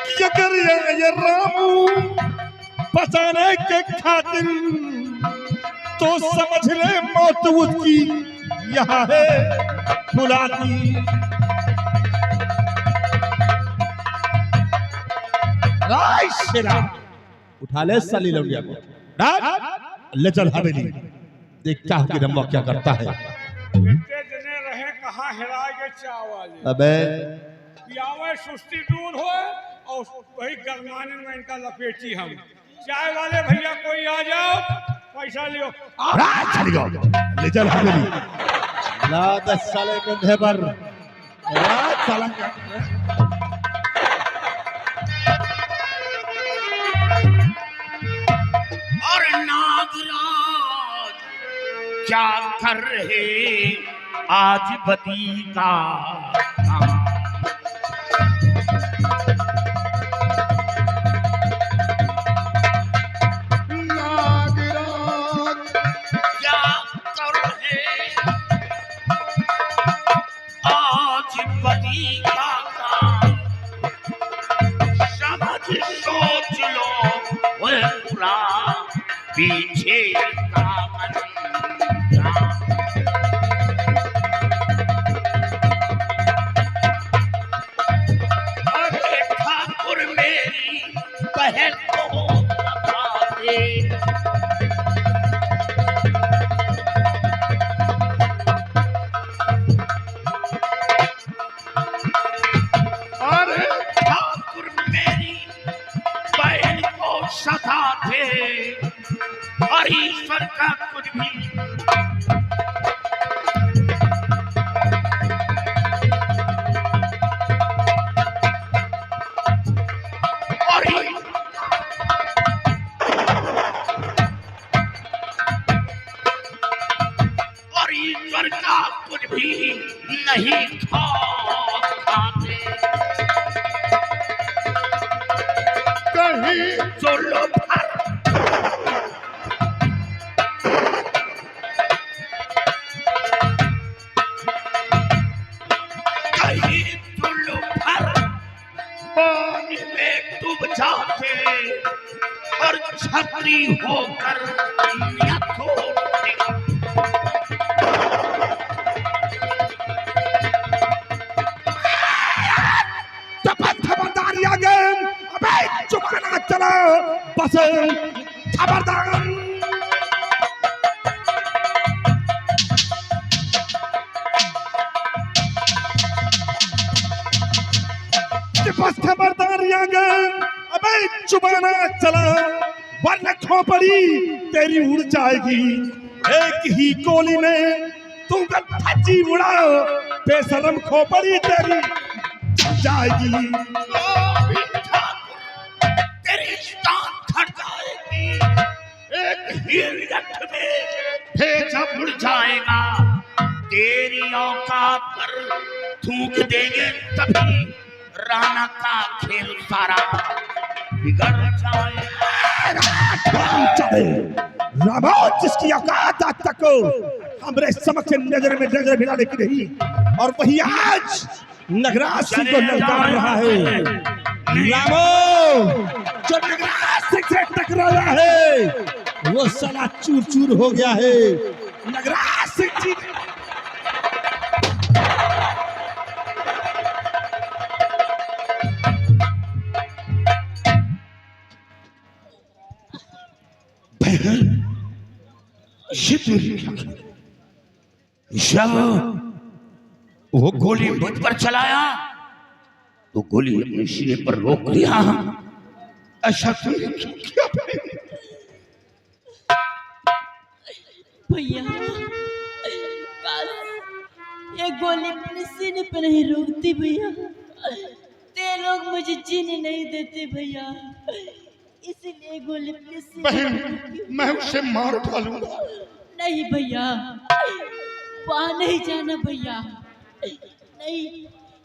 कि अगर ये रामू बचाने के खातिर, तो समझ ले मौत उसकी यहाँ है बुलाती। उठा ले साली लौंडिया को, ले चल हवेली, देखता हूँ कि रम्मा क्या करता है। इतने जने रहे कहाँ हेराए गए चाय वाले। अबे पियावे सुस्ती दूर हो और वही गरमाने में इनका लपेटी हम। चाय वाले भैया कोई आ जाओ, पैसा लियो। चली जाओ, ले चल हवेली। ला 10 साले कंधे पर साला और नागराज क्या कर रहे आज बदी का काम। क्या कर रहे आज बदी का काम, समझ सोच लो वह पूरा पीछे का अंजाम। अरे ठाकुर मेरी बहन को बता दे, अरे ठाकुर मेरी बहन को सता दे, और ईश्वर का कुछ भी और ईश्वर का कुछ भी नहीं खाते। कहीं जो लोग पानी में डूब जाते और छतरी होकर दुनिया छोड़ते। खबरदार आगे, अबे चुपना चलो बस, खबरदार। बस खबरदार आगे, अबे चुपना चला, वरना खोपड़ी तेरी उड़ जाएगी। एक ही गोली में तुम धज्जी उड़ाओ, बेशरम खोपड़ी तेरी जाएगी। तेरी जान फट जाएगी। एक ही लठ में भेजा मुड़ जाएगा, तेरी औकात पर थूक देंगे तभी राणा का खेल सारा बिगड़ जाएगा। रामा जिसकी औकात आज तक हमरे समक्ष नजर में नजर मिलाने की नहीं, और वही आज नगराज सिंह को ललकार रहा है। रामो जो नगराज सिंह से टकराया है वो साला चूर चूर हो गया है। नगराज सिंह जी वो गोली मुझ पर चलाया तो गोली अपने सीने पर रोक लिया। ऐसा तुमने क्यों किया भैया? काश ये गोली अपने सीने पे नहीं रोकती भैया, ते लोग मुझे जीने नहीं देते भैया, इसीलिए गोली अपने सीने पे रोकी। मैं उसे मार डालूंगा। नहीं भैया, वहां नहीं जाना भैया, नहीं,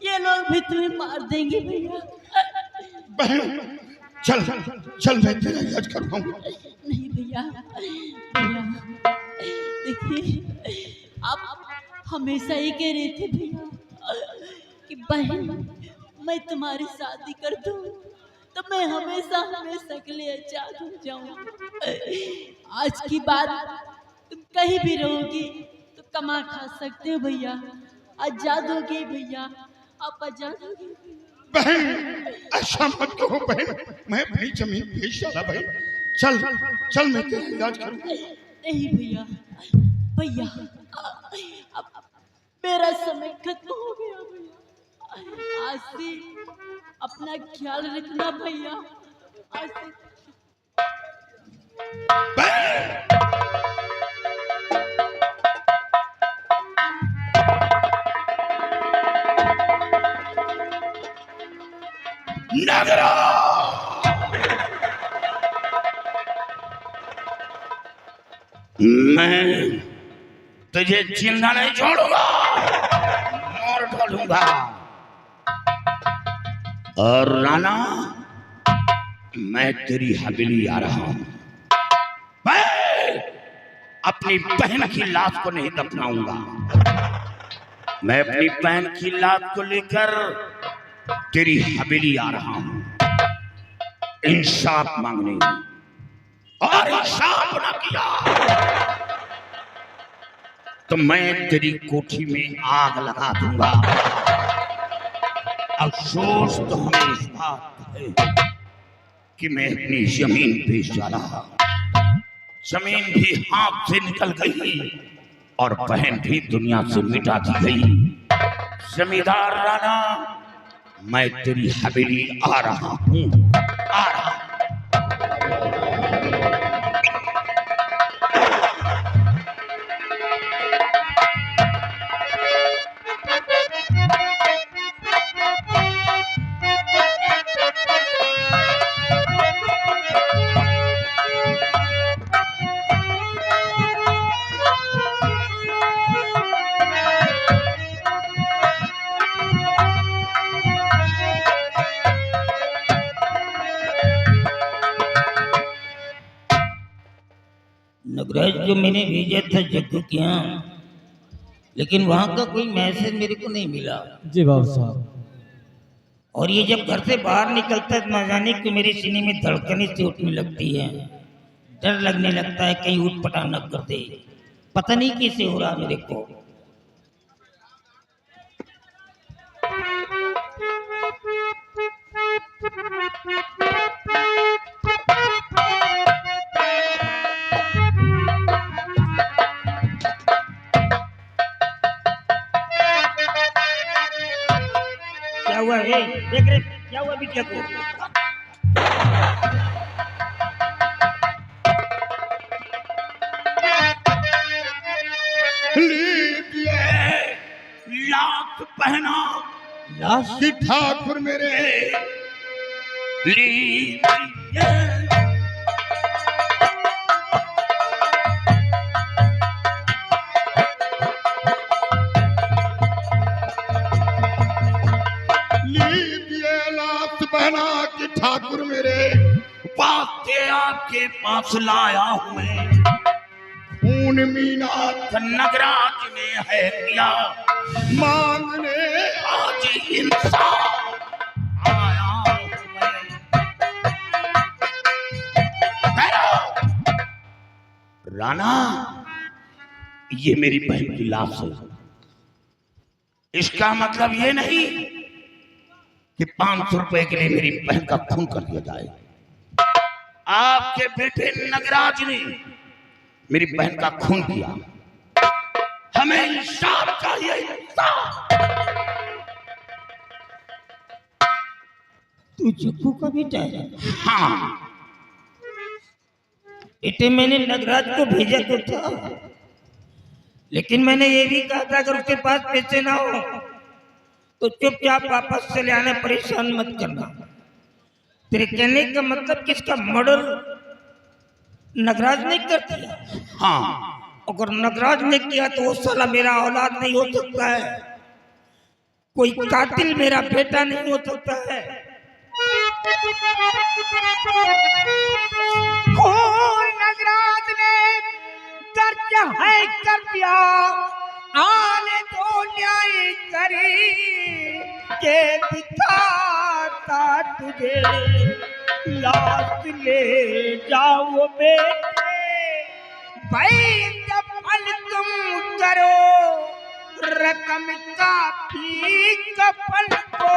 ये लोग भी तुम्हें मार देंगे भैया। बहन चल चल मैं तेरा इलाज करवाऊंगा। नहीं भैया, भैया देखिए, आप हमेशा ये कह रहे थे भैया कि बहन मैं तुम्हारी शादी कर दूं तो मैं हमेशा हमेशा के लिए आजाद हो जाऊं। आज की बात तुम कहीं भी रहोगी तो कमा खा सकते हो भैया, आजाद हो गए भैया, आप आजाद हो गए। बहन ऐसा मत कहो बहन, मैं अपनी जमीन बेच डाला बहन। चल चल मैं तेरा इलाज करूंगा। नहीं भैया, भैया अब मेरा समय खत्म हो गया भैया, आज से अपना ख्याल रखना भैया, आज से नगरा मैं तुझे जिंदा नहीं छोड़ूंगा, मार डालूंगा। और राणा मैं तेरी हवेली आ रहा हूं। मैं अपनी बहन की लाश को नहीं दफनाऊंगा, मैं अपनी बहन की लाश को लेकर तेरी हवेली आ रहा हूं इंसाफ मांगने, और इंसाफ न किया तो मैं तेरी कोठी में आग लगा दूंगा। अफसोस तो हमें इस बात का है कि मैं अपनी जमीन बेच डाला, जमीन भी हाथ से निकल गई और बहन भी दुनिया से मिटा दी गई। जमींदार राणा मैं तेरी हवेली आ रहा हूं, आ रहा। नगराज जो मैंने भेजा था जग्गू के यहाँ, लेकिन वहाँ का कोई मैसेज मेरे को नहीं मिला। जी बाबू साहब। और ये जब घर से बाहर निकलता है न जाने कि मेरे सीने में धड़कने से उठने लगती है, डर लगने लगता है कहीं उठ पटांग न कर दे, पता नहीं कैसे हो रहा मेरे को। क्या हुआ है? देख रहे क्या हुआ बिटिया को? लाख पहना लाश कि ठाकुर मेरे ठाकुर मेरे, वास्ते आपके पास लाया हूं मैं। खून मीनाथ नगराज ने है किया, मांगने आज इंसाफ आया हूं मैं। राणा, ये मेरी बहन की लाश है। इसका मतलब ये नहीं कि 500 रुपए के लिए मेरी बहन का खून कर दिया जाए। आपके बेटे नगराज ने मेरी बहन का खून किया, हमें इंसाफ चाहिए, इंसाफ। तू जग्गू का बेटा है? हाँ, बेटे मैंने नगराज को भेजा तो था, लेकिन मैंने ये भी कहा था अगर उसके पास पैसे ना हो तो चुपचाप वापस चले आना, परेशान मत करना। तेरे कहने का मतलब किसका मर्डर नगराज ने कर दिया? हाँ, अगर नगराज ने किया तो वो साला मेरा औलाद नहीं हो सकता है, कोई कातिल मेरा बेटा नहीं हो सकता है। खून नगराज ने दर्ज है कर दिया, आने तो न्याय करी के दिखाता तुझे, लाश ले जाओ बेटे भाई, दफन तुम करो रकम काफी कफन को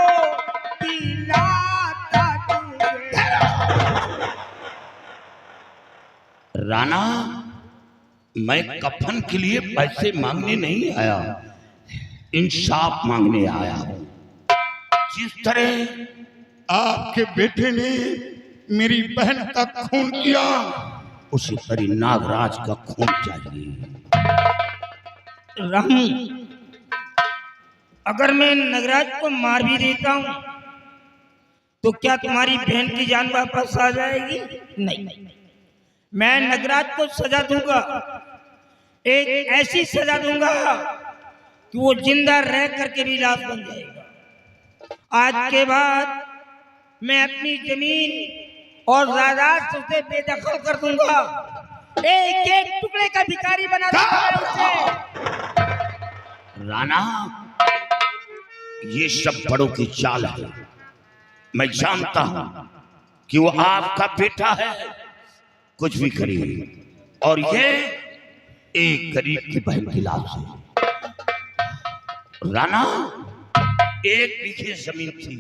दिलाता तुझे। राणा, मैं कफन के लिए पैसे मांगने नहीं आया, इंसाफ मांगने आया हूं। जिस तरह आपके बेटे ने मेरी बहन का खून किया, उसी तरह नागराज का खून चाहिए। रामू, अगर मैं नगराज को मार भी देता हूं तो क्या तुम्हारी बहन की जान वापस आ जाएगी? नहीं, मैं नगराज को सजा दूंगा, एक ऐसी सजा दूंगा कि वो जिंदा रह करके भी लाश बन जाएगा। आज के बाद मैं अपनी जमीन और जायदाद से बेदखल कर दूंगा, एक एक टुकड़े का भिखारी बना दूंगा उसे। राणा, ये सब बड़ों की चाल है। मैं जानता हूं कि वो आपका बेटा है, कुछ भी करिए, और ये एक गरीब की बहन की लाश है। राणा, 1 बीघे जमीन थी,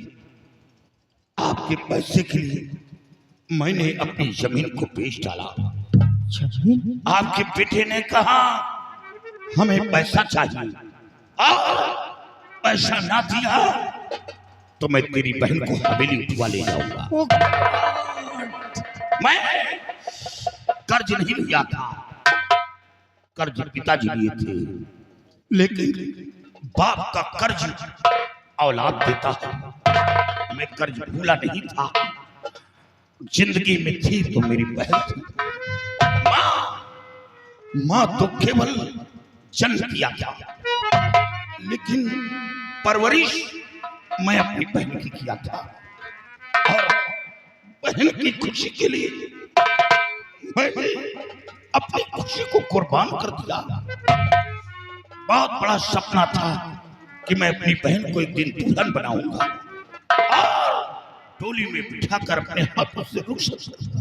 आपके पैसे के लिए मैंने अपनी जमीन को बेच डाला। आपके बेटे ने कहा हमें पैसा चाहिए, पैसा ना दिया तो मैं तेरी बहन को हवेली उठवा ले जाऊंगा। मैं कर्ज नहीं लिया था, कर्ज पिताजी लिए थे, लेकिन बाप का कर्ज औलाद देता है। मैं कर्ज भूला नहीं था, जिंदगी में थी तो मेरी बहन थी। माँ तो केवल जन्म किया था, लेकिन परवरिश मैं अपनी बहन की किया था, और बहन की खुशी के लिए मैंने अपनी खुशी को कुर्बान कर दिया। बहुत बड़ा सपना था कि मैं अपनी बहन को एक दिन दुल्हन बनाऊंगा और टोली में बिठाकर अपने हाथों से रुखसत करूंगा,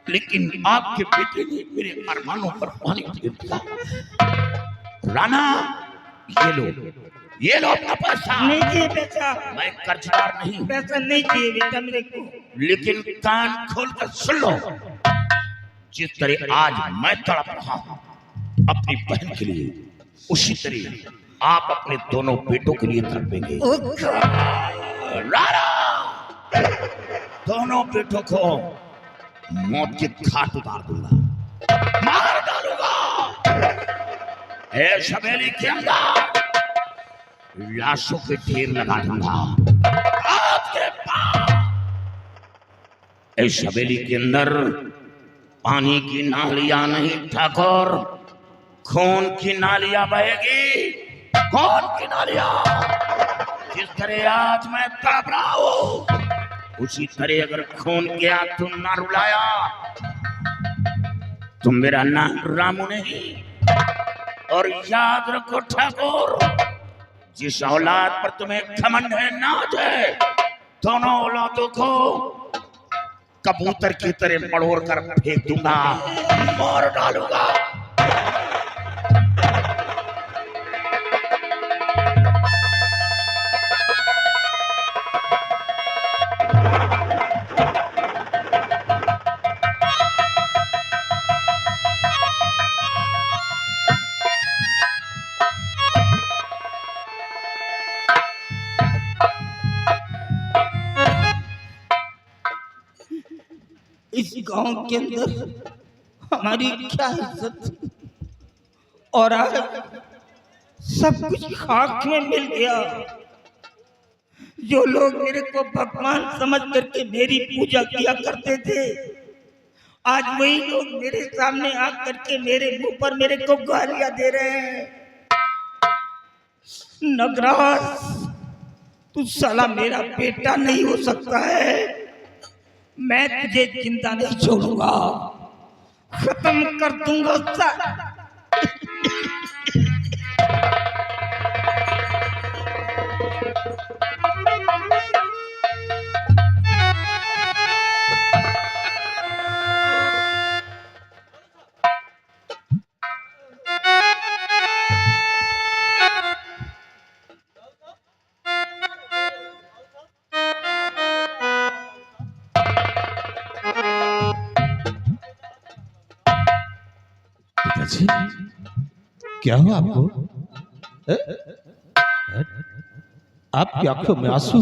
लेकिन आपके बेटे ने मेरे अरमानों पर पानी फेर दिया। राणा, ये लो अपना पैसा। नहीं चाहिए पैसा, मैं कर्जदार नहीं, पैसा नहीं चाहिए बेटा मेरे को। लेकिन कान खोलकर सुन लो, जिस तरह आज मैं तड़प रहा हूं अपनी बहन के लिए, उसी तरह आप अपने दोनों बेटों के लिए तड़पेंगे। राणा, दोनों बेटों को मौत के घाट उतार दूंगा, मार डालूंगा। इस हवेली के अंदर लाशों के ढेर लगा दूंगा आपके पास। इस हवेली के अंदर पानी की नालियां नहीं ठाकुर, खून की नालियां बहेगी। खून की नालियां, जिस तरह आज मैं तड़प रहा हूं, उसी तरह अगर खून गया तुम ना रुलाया तुम मेरा नाम रामू नहीं। और याद रखो ठाकुर, जिस औलाद पर तुम्हें घमंड है नाज है, दोनों औलादों को कबूतर की तरह मड़ोड़ कर फेंक दूंगा, मार डालूंगा। इस गांव के अंदर हमारी क्या इज्जत थी और आज सब कुछ खाक में मिल गया। जो लोग मेरे को भगवान समझ करके मेरी पूजा किया करते थे, आज वही लोग मेरे सामने आ करके मेरे मुंह पर मेरे को गालियां दे रहे हैं। नगराज, तू साला मेरा बेटा नहीं हो सकता है, मैं तुझे जिंदा नहीं छोड़ूंगा, खत्म कर दूंगा साला। पिताजी, क्या हुआ आपको? आपकी आंखों में आंसू,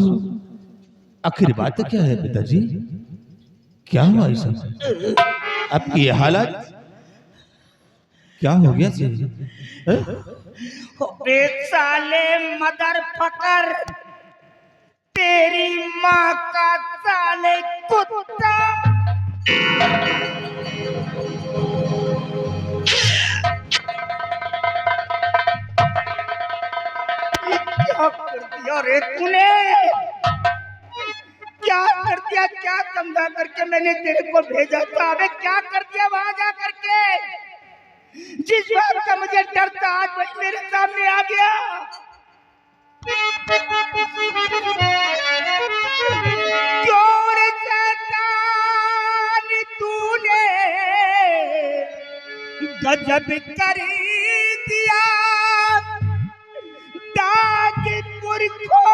आखिर बात क्या है पिताजी? क्या हुआ ऐसा? आपकी ये हालत क्या हो गया जी? बे साले मदर फकर, तेरी माँ का साले कुत्ता। क्या कर दिया रे तूने? क्या कर दिया? क्या समझा करके मैंने तेरे को भेजा था? अबे क्या कर दिया वहां जा करके? जिस बात का मुझे डर था आज वही मेरे सामने आ गया। क्यों रे शैतान तूने गजब कर दिया, ताजपुर को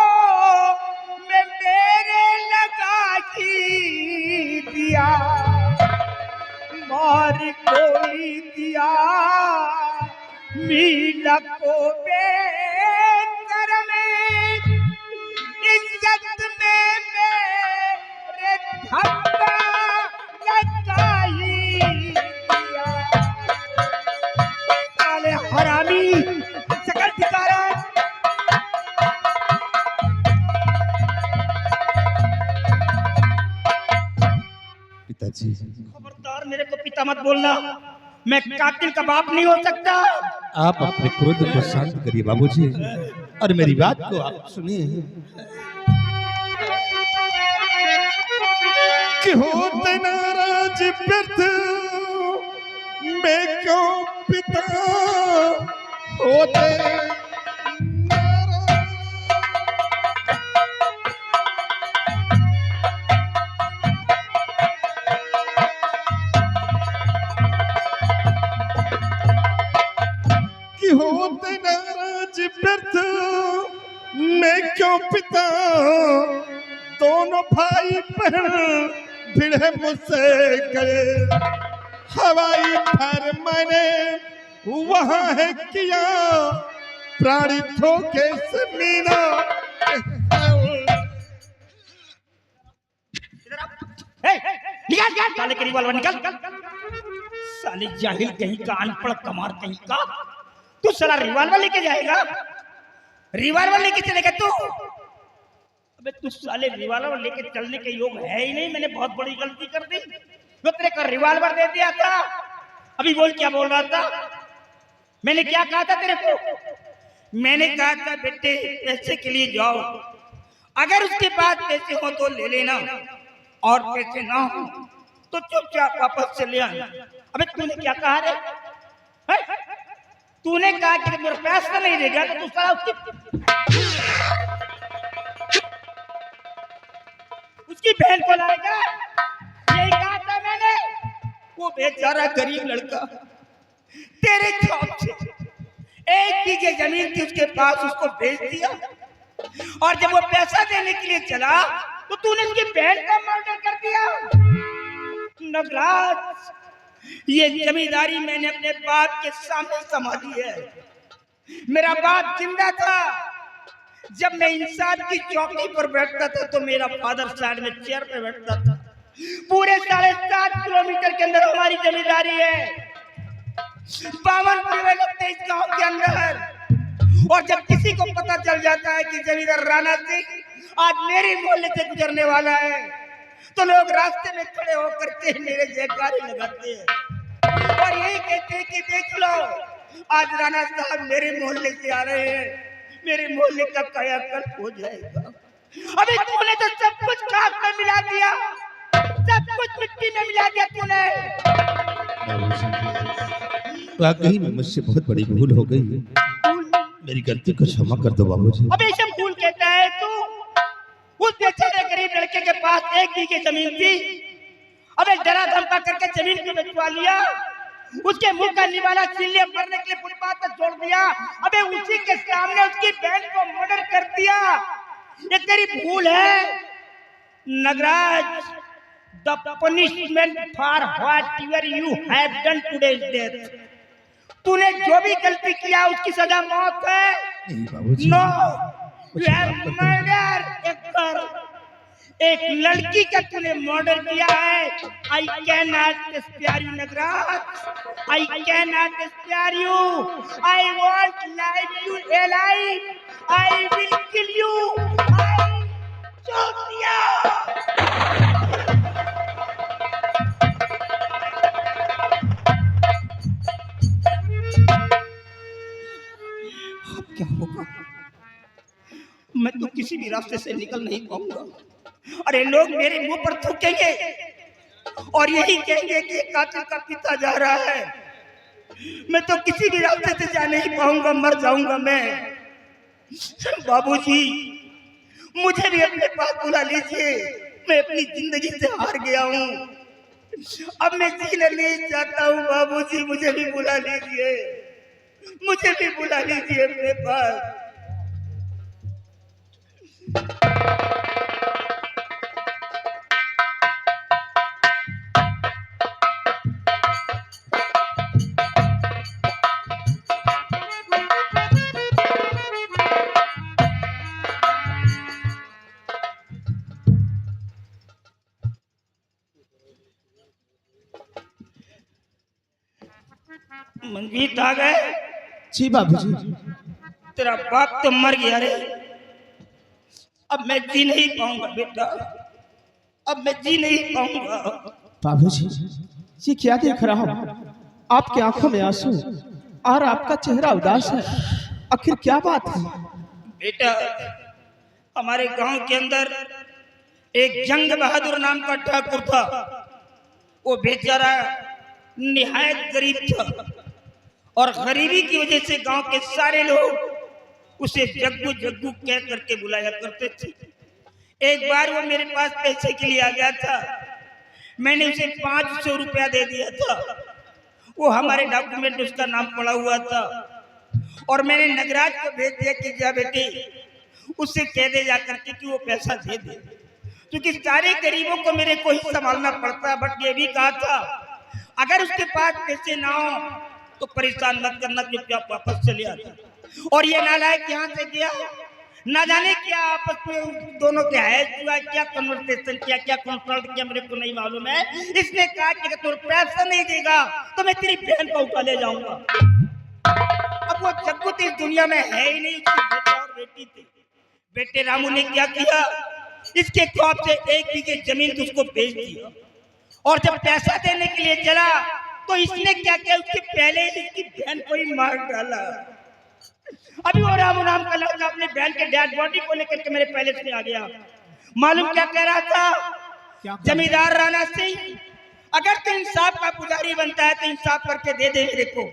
मैं मेरे लगा ही दिया, मार कोई दिया मीला को बेकर में, इज्जत में मेरे धक्का लगा ही दिया। साले हरामी, शकल ठिकारा। पिताजी, खबरदार मेरे को पिता मत बोलना, मैं कातिल का बाप नहीं हो सकता। आप अपने क्रोध को शांत करिए बाबूजी, और मेरी बात को आप सुनिए। कि होते नाराज व्यर्थ मैं क्यों पिता होते नाराज। कि होते नाराज व्यर्थ मैं क्यों पिता, दोनों भाई बहन भिड़े मुझसे गए, हवाई फायर मैंने वहां है किया, प्राणी धोखे से मीना। निकाल साले के रिवॉल्वर निकाल। साले जाहिल कहीं का, अनपढ़ कमार कहीं का, तू साला रिवॉल्वर लेके जाएगा? रिवॉल्वर लेके चलेगा तू? अबे तू साले रिवॉल्वर लेके चलने के योग है ही नहीं। मैंने बहुत बड़ी गलती कर दी, तो तेरे को रिवॉल्वर दे दिया था। अभी बोल क्या बोल रहा था? मैंने क्या कहा था तेरे को? मैंने कहा था बेटे पैसे के लिए जाओ, अगर उसके पास पैसे हो तो ले लेना, और पैसे ना हो तो चुपचाप वापस चले आना। अबे तूने क्या कहा रे? हैं? तूने कहा कि मेरे पैसा नहीं देगा तो तू साला उसकी बहन को लाएगा? यही कहा था मैंने। वो बेचारा गरीब लड़का तेरे खौफ से 1 बीघे जमीन थी उसके पास, उसको बेच दिया। और जब वो पैसा देने के लिए चला तो तूने उसकी बहन का मर्डर कर दिया। नगराज, ये जमींदारी मैंने अपने बाप के सामने संभाली है। मेरा बाप जिंदा था, जब मैं इंसान की चौकी पर बैठता था तो मेरा फादर साइड में चेयर पे बैठता था। पूरे 7.5 किलोमीटर के अंदर हमारी जमींदारी है। 52 परिवार लगते हैं इस गांव के अंदर। और जब किसी को पता चल जाता है कि जमींदार राणा सिंह आज मेरे मोहल्ले से गुजरने वाला है तो लोग रास्ते में खड़े होकर के मेरे जयकारे लगाते हैं और यही कहते हैं कि देख लो आज राणा साहब मेरे मोहल्ले से आ रहे हैं, मेरे मोहल्ले का कायाकल्प हो जाएगा। अभी तूने तो सब कुछ खाक में मिला दिया, सब कुछ मिट्टी में मिला दिया तूने। वाकई में मुझसे बहुत बड़ी भूल हो गई है, मेरी गलती को क्षमा कर दो बाबूजी। अबे इसे भूल कहता है तू? उस बेचारे गरीब लड़के के पास 1 बीघे जमीन थी, अबे डरा धमका करके जमीन को बेचवा लिया। उसके मुंह का निवाला चिल्ले मरने के लिए फुटपाथ पर छोड़ दिया। अबे उसी के सामने उसकी बहन को मर्डर कर दिया। ये तेरी भूल है Nagraj. The punishment for whatever you have done today is death. तूने जो भी गलती किया उसकी सजा मौत है। No, you have murder. एक लड़की का तूने मर्डर किया है। I can not spare you Nagraj, I can not spare you. I want life you alive, I will kill you. I चोटिया। अब क्या होगा? मैं तो किसी भी रास्ते से निकल नहीं पाऊंगा। अरे लोग मेरे मुंह पर थूकेंगे और यही कहेंगे कि कातिल का पिता जा रहा है। मैं तो किसी भी रास्ते से जा नहीं पाऊंगा, मर जाऊंगा मैं। बाबूजी, मुझे भी अपने पास बुला लीजिए। मैं अपनी जिंदगी से हार गया हूँ, अब मैं जीना नहीं चाहता हूँ। बाबूजी, मुझे भी बुला लीजिए, मुझे भी बुला लीजिए अपने पास। मंजीत आ गए? जी बाबूजी। तेरा बाप तो मर गया रे, अब मैं जी नहीं पाऊंगा बेटा, अब मैं जी नहीं पाऊंगा। बाबूजी, ये क्या देख रहा हूँ? आपकी आंखों में आंसू और आपका चेहरा उदास है, आखिर क्या बात है? बेटा, हमारे गांव के अंदर एक जंग बहादुर नाम का ठाकुर था। वो बेचारा निहायत गरीब था और गरीबी की वजह से गांव के सारे लोग उसे जग्गू जग्गू कह करके बुलाया करते थे। एक बार वो मेरे पास पैसे के लिए आ गया था, मैंने उसे 500 रुपया दे दिया था। वो हमारे डॉक्यूमेंट उसका नाम पड़ा हुआ था और मैंने नगराज को भेज दिया कि जा बेटे उससे कह दे जा करके कि वो पैसा दे दे, क्योंकि सारे गरीबों को मेरे को ही संभालना पड़ता। बट ये भी कहा था अगर उसके पास पैसे ना हो तो परेशान मत करना, चुपचाप वापस चले आना। और ये नालायक यहाँ से गया, ना जाने क्या आपस में दोनों के है क्या कन्वर्सेशन किया, क्या कंसल्ट किया, मेरे को नहीं मालूम है। इसने कहा कि अगर तुम पैसा नहीं देगा तो मैं तेरी बहन को उठा ले जाऊंगा। अब वो जग्गू तो इस दुनिया में है ही नहीं, उसकी बेटा और बेटी थी। बेटे रामू ने क्या किया, इसके खौफ से 1 बीघे जमीन तो उसको बेच दिया और जब पैसा देने के लिए चला तो इसने क्या किया, उसके पहले इसकी बहन को ही मार डाला। अभी वो रामू नाम का लड़का अपने बहन के डेड बॉडी को लेकर के मेरे पैलेस में आ गया। मालूम क्या कह रहा था, जमींदार राणा सिंह, अगर तू इंसाफ का पुजारी बनता है तो इंसाफ करके दे दे मेरे को,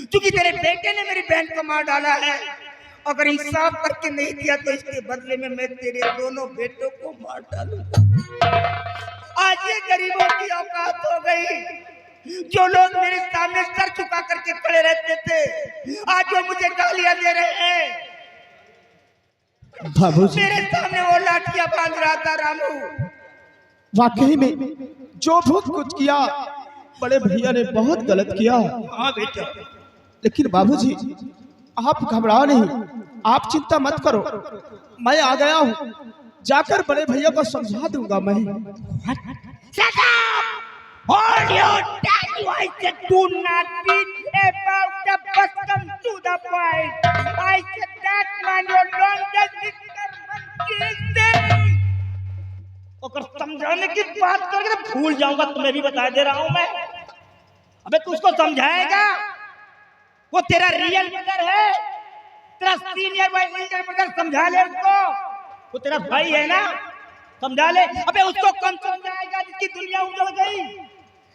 क्योंकि तेरे बेटे ने मेरी बहन को मार डाला है। अगर इंसाफ करके नहीं दिया तो इसके बदले में मैं तेरे दोनों बेटों को मार डालूंगा। आज ये गरीबों की औकात हो गई। जो लोग मेरे सामने सर झुका करके खड़े रहते थे, आज वो मुझे गालियां दे रहे हैं। बाबूजी, मेरे सामने वो लाठियां बांध रहा था रामू। वाकई में जो बहुत कुछ किया बड़े भैया ने बहुत गलत किया। हाँ बेटा, लेकिन बाबूजी आप घबराओ नहीं, आप चिंता मत करो, मैं आ गया हूँ, जाकर बड़े भैया को समझा दूंगा मैं। Hold your tongue! I said do not beat about the bus, come to the point. I said that man, you don't just disturb. अगर समझाने की बात करके तो भूल जाऊंगा, तुम्हें भी बता दे रहा हूं मैं। अबे तू उसको समझाएगा? वो तेरा रियल ब्रदर है, तेरा सीनियर भाई, लीडर ब्रदर, समझा ले उसको। वो तेरा भाई है ना, समझा ले। अबे उसको कम समझाएगा जिसकी दुनिया उजड़ गई,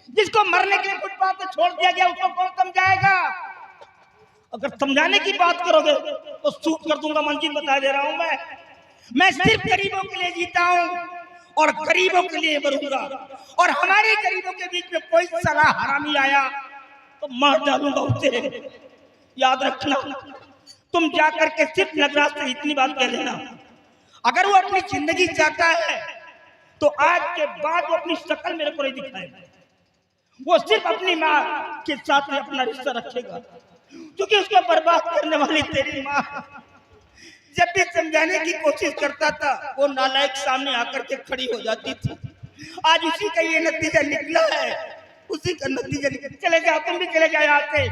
जिसको मरने के लिए फुटपाथ पे छोड़ दिया गया, उसको कौन समझाएगा? अगर समझाने की बात करोगे तो सूट कर दूंगा, मंजिल बता दे रहा हूं मैं सिर्फ गरीबों के लिए जीता हूं और गरीबों के लिए मरूंगा। और हमारे गरीबों के बीच में कोई साला हरामी आया तो मार डालूंगा उसे। याद रखना, तुम जाकर के सिर्फ नगराज से इतनी बात कह देना, अगर वो अपनी जिंदगी चाहता है तो आज के बाद वो अपनी शक्ल मेरे को नहीं दिखाएगा। वो सिर्फ अपनी माँ के साथ में अपना रिश्ता रखेगा, क्योंकि उसको बर्बाद करने वाली तेरी माँ। जब भी समझाने की कोशिश करता था, वो नालायक सामने आकर के खड़ी हो जाती थी। आज उसी का ये नतीजा निकला है, उसी का नतीजा निकला। चले जाओ, तुम भी चले जाओ यहाँ से।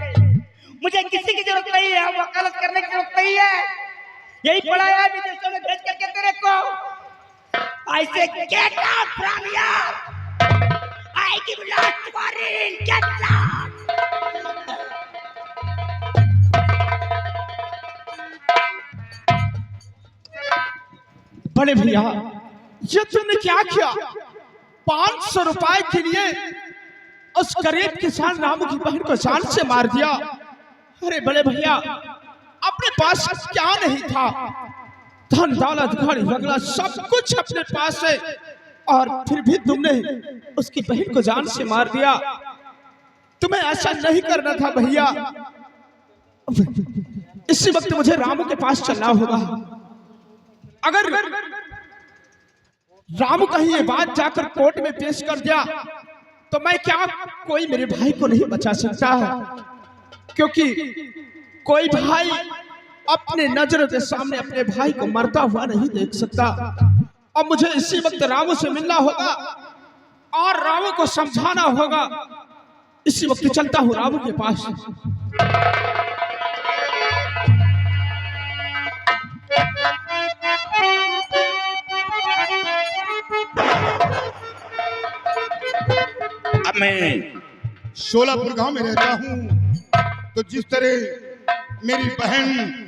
मुझे किसी की जरूरत नहीं है, वकालत करने की जरूरत नहीं है। यही पढ़ाया विदेशों में भेज करके तेरे को। I say get out from here. I give last warning. Get out. बड़े भैया, ये तुमने क्या किया? 500 रुपए के लिए उस गरीब किसान रामू की बहन को जान से मार दिया। अरे बड़े भैया, अपने पास क्या नहीं था? धन दौलत गाड़ी बंगला सब कुछ अपने पास है, और फिर भी तुमने उसकी बहन को जान से मार दिया। तुम्हें ऐसा नहीं करना था भैया। इसी वक्त मुझे रामू के पास चलना होगा। अगर रामू कहीं ये बात जाकर कोर्ट में पेश कर दिया तो मैं क्या, कोई मेरे भाई को नहीं बचा सकता है, क्योंकि कोई भाई अपने नजरों के सामने अपने भाई को मरता हुआ नहीं देख सकता। अब मुझे इसी वक्त रामू से मिलना होगा और रामू को समझाना होगा। इसी वक्त चलता हूँ रामू के पास। अब मैं शोलापुर गांव में रहता हूं, तो जिस तरह मेरी बहन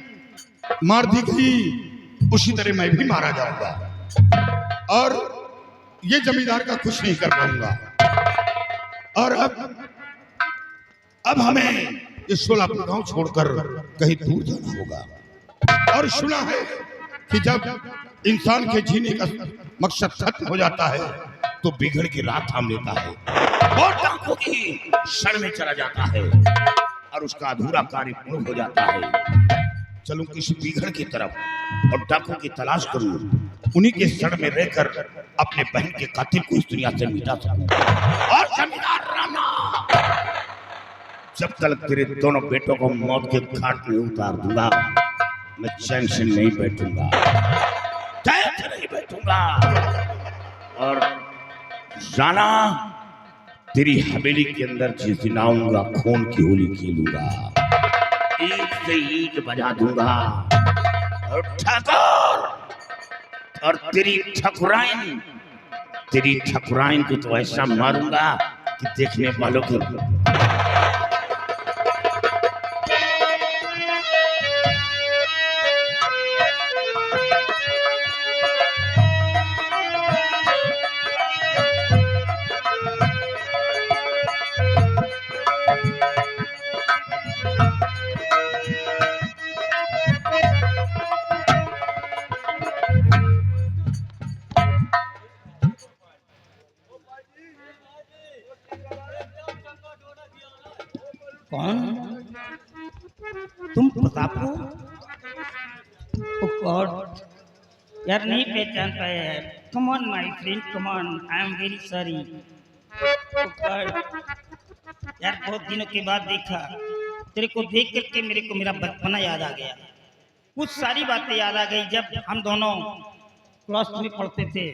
मार दी गई, उसी तरह मैं भी मारा जाऊंगा और ये जमींदार का कुछ नहीं कर पाऊंगा। और अब हमें ये शोलापुर गांव छोड़कर कहीं दूर जाना होगा। और सुना है कि जब इंसान के जीने का मकसद खत्म हो जाता है तो बिगड़ के राह थाम लेता है और डाकू की शरण में चला जाता है और उसका अधूरा कार्य पूर्ण हो जाता है। चलूं किसी बिगड़ की तरफ और डाकू की तलाश करूं, उन्हीं के शरण में रहकर अपने बहन के कातिल को इस दुनिया से मिटा सकूं। और जमींदार राणा, जब तक तेरे दोनों बेटों को मौत के घाट में उतार दूंगा, मैं चैन से नहीं बैठूंगा, चैन से नहीं बैठूंगा। और राणा, तेरी हवेली के अंदर जिस दिन आऊंगा, खून की होली खेलूंगा, ईंट से ईंट बजा दूंगा और ठाकुर और तेरी ठकुराइन को तो ऐसा मारूंगा कि देखने वालों को गॉड, यार नहीं पहचान पाया यार। Come on my friend, come on, I am very sorry यार। बहुत दिनों के बाद देखा तेरे को, देख करके मेरे को मेरा बचपना याद आ गया। कुछ सारी बातें याद आ गई जब हम दोनों क्लास में पढ़ते थे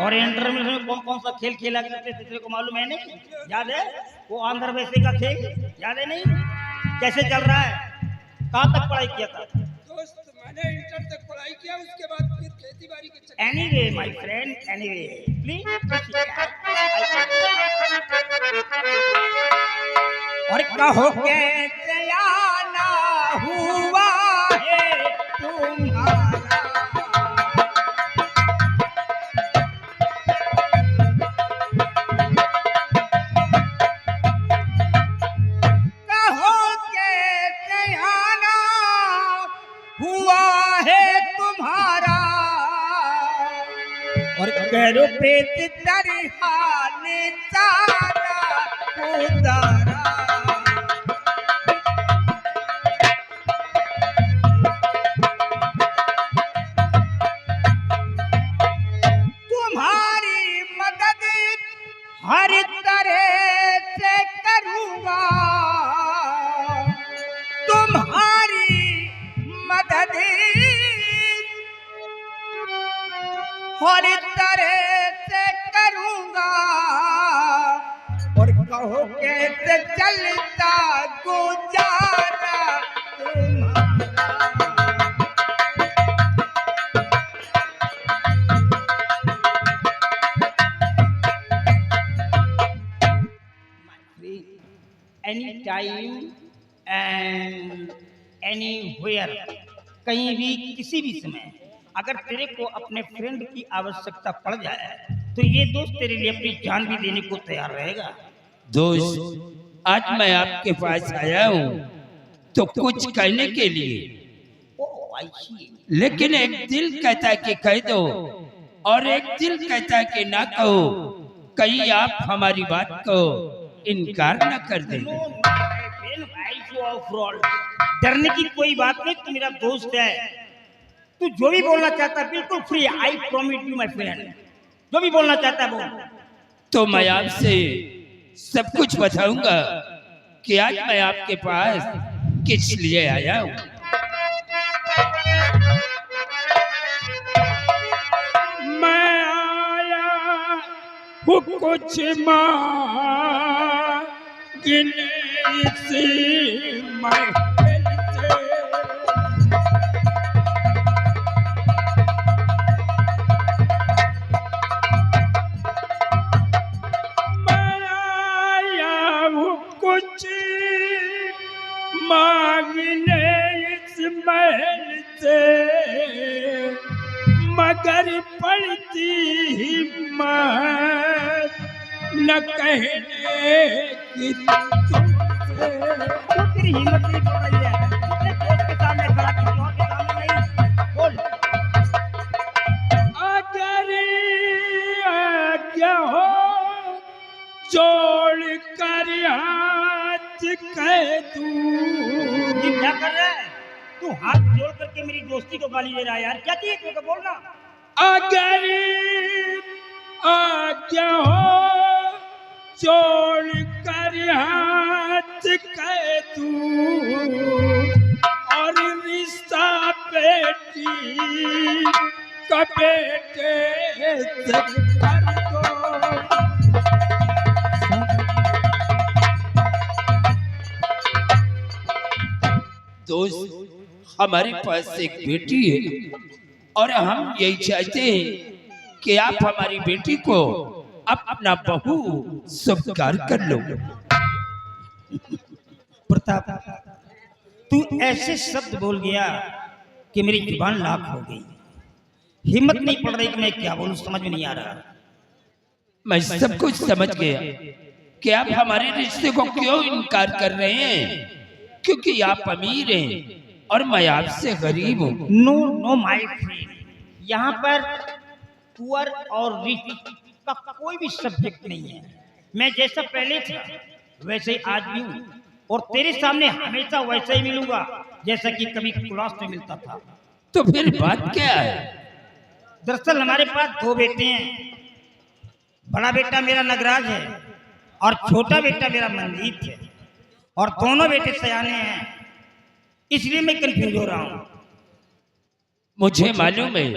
और इंटर में कौन कौन सा खेल खेला करते थे, तेरे को मालूम है नहीं? याद है वो आंध्र वैसे का खेल? याद है नहीं? कैसे चल रहा है? कहाँ तक पढ़ाई किया था? दोस्त मैंने इंटर तक पढ़ाई किया, उसके बाद फिर खेती बाड़ी के चक्कर। Anyway my friend, anyway please. और कहो कैसे आना हुआ है तुम्हारा, कहो कैसे आना हुआ है तुम्हारा, और करो पेट तरहाने सारा उतारा। तुम्हारी मदद हर तरह से करूंगा, तुम्हारी मदद हर तरह से करूंगा, और कहो कैसे चलता गुजारा तुम्हारा। एनी टाइम एंड एनीवेयर, कहीं भी किसी भी समय अगर तेरे को अपने फ्रेंड की आवश्यकता पड़ जाए तो ये दोस्त तेरे लिए अपनी जान भी देने को तैयार रहेगा। दोस्त आज मैं आपके पास आया हूँ तो कुछ कहने के लिए, ओ आई सी। लेकिन एक दिल कहता है कि कह दो और एक दिल कहता है कि ना कहो। कहीं आप हमारी बात को इनकार न कर दे। डरने की कोई बात नहीं, तू मेरा दोस्त है। तू जो भी बोलना चाहता है बिल्कुल free, I promise you my friend. जो भी बोलना चाहता है बोल। तो मैं आपसे सब कुछ बताऊंगा कि आज मैं आपके पास किस लिए आया हूँ। मैं आया हूँ कुछ मांगने से, मैं कुछ मांगने इस महल से, मगर पड़ती हिम्मत न कहने की तुमसे। तेरी हिम्मत नहीं पड़ रही है, अपने दोस्त के सामने खड़ा, किसी और के सामने नहीं। बोल। अगर आज्ञा हो जोड़ कर हाथ कह दूं। ये क्या कर रहा है तू? हाथ जोड़ करके मेरी दोस्ती को गाली दे रहा है यार। क्या चाहिए तुझको? बोलना। अगर आज्ञा हो जोड़ कर हाथ कह दूं, और रिश्ता बेटी का बेटे से कर दो। दोस्त हमारे पास एक बेटी है और हम यही चाहते हैं कि आप हमारी बेटी को अपना बहू स्वीकार कर लो। प्रताप, तू ऐसे शब्द बोल गया कि मेरी जुबान लाख हो गई। हिम्मत नहीं पड़ रही कि मैं क्या बोलूं, समझ में नहीं आ रहा। मैं सब कुछ समझ गया कि आप हमारे रिश्ते को क्यों इनकार कर रहे हैं, क्योंकि आप अमीर हैं और मैं आपसे गरीब हूँ। नो नो माय फ्रेंड, यहाँ पर पुअर और रिच का कोई भी सब्जेक्ट नहीं है। मैं जैसा पहले था वैसे ही आज भी हूँ, और तेरे सामने हमेशा वैसा ही मिलूंगा जैसा कि कभी क्लास में मिलता था। तो फिर बात क्या है? दरअसल हमारे पास दो बेटे हैं। बड़ा बेटा मेरा नगराज है और छोटा बेटा मेरा मंजीत है, और दोनों बेटे सयाने हैं, इसलिए मैं कंफ्यूज हो रहा हूँ। मुझे मालूम है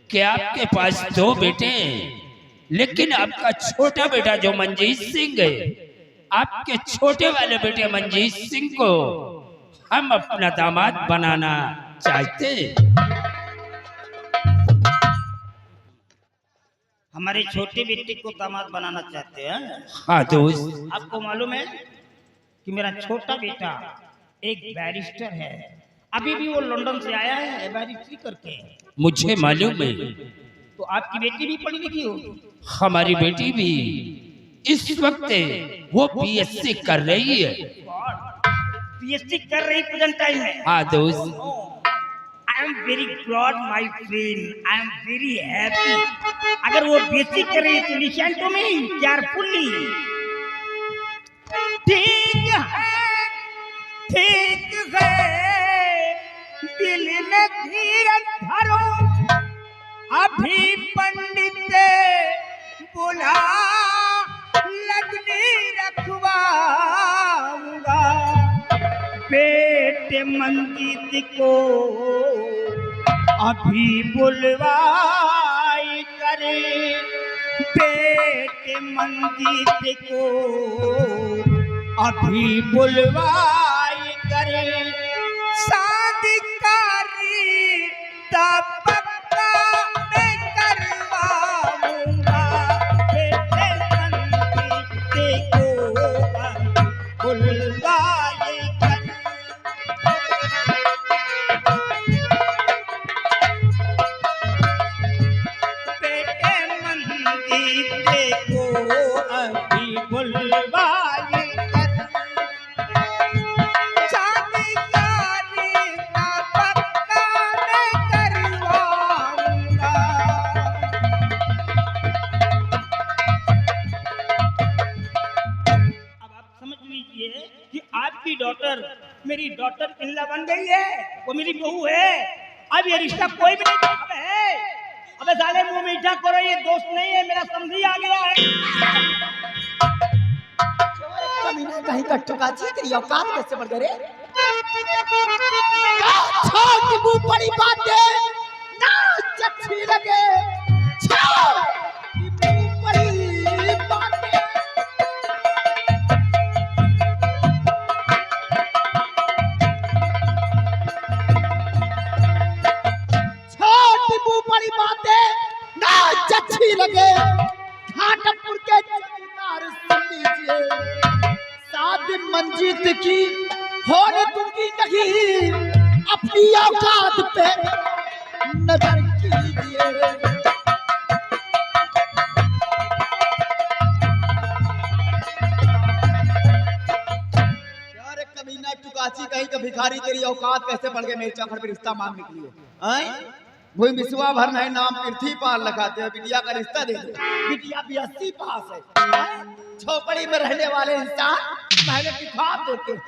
कि आपके पास दो बेटे हैं, लेकिन आपका छोटा बेटा जो मंजीत सिंह है, आपके छोटे वाले बेटे मंजीत सिंह को हम अपना दामाद बनाना चाहते हैं। हमारे छोटे बेटे को दामाद बनाना चाहते हैं। हाँ दोस्त, आपको मालूम है कि मेरा छोटा बेटा एक बैरिस्टर है, अभी भी वो लंदन से आया है बैरिस्ट्री करके। मुझे मालूम है। तो आपकी बेटी भी पढ़ी लिखी होगी। हमारी बेटी भी इस वक्त वो बीएससी कर रही है। पीएचडी कर रही प्रेजेंट टाइम में। हाँ दोस्त, I am very proud my friend, I am very happy. अगर वो बीएससी कर रही है तो लिसन टू मी केयरफुली। ठीक है, दिल में धीरज धरो, अभी पंडित बुला लगनी रखवाऊंगा। बेटे मंजीत को अभी बुलवाई करे, बेटे मंजीत को अभी बुलवाई करे। शादी कारी पक्का मैं करवाऊंगा, बेटे मंजीत को बुलवाई करे। डॉटर मेरी डॉटर इल्ला बन गई है, वो मेरी बहू है। अब ये रिश्ता कोई भी नहीं चाहता है। अबे साले मुंह मीठा करो, ये दोस्त नहीं है मेरा, समझी आ गया है। कमीना कहीं का टुकाची, तेरी औकात कैसे बढ़ गई रे? मुंह बड़ी बात है ना, अच्छी लगे मुंह बड़ी बात है। बड़ी बात है ना, अच्छी लगे घाटमपुर के जमींदार सुन लीजिए, शादी मंजीत की होने दूंगी नहीं, अपनी औकात पे नजर कीजिए। यार कमीना टुकाची कहीं का भिखारी, तेरी औकात कैसे बढ़ गए मेरे चौखट पे रिश्ता मांगने के लिए? वही मिसवा भर नहीं, नाम पृथ्वी पाल लगाते हैं, बिटिया का रिश्ता दे दो। बिटिया बीएससी पास है, झोपड़ी में रहने वाले इंसान पहले की ख्वाब देते।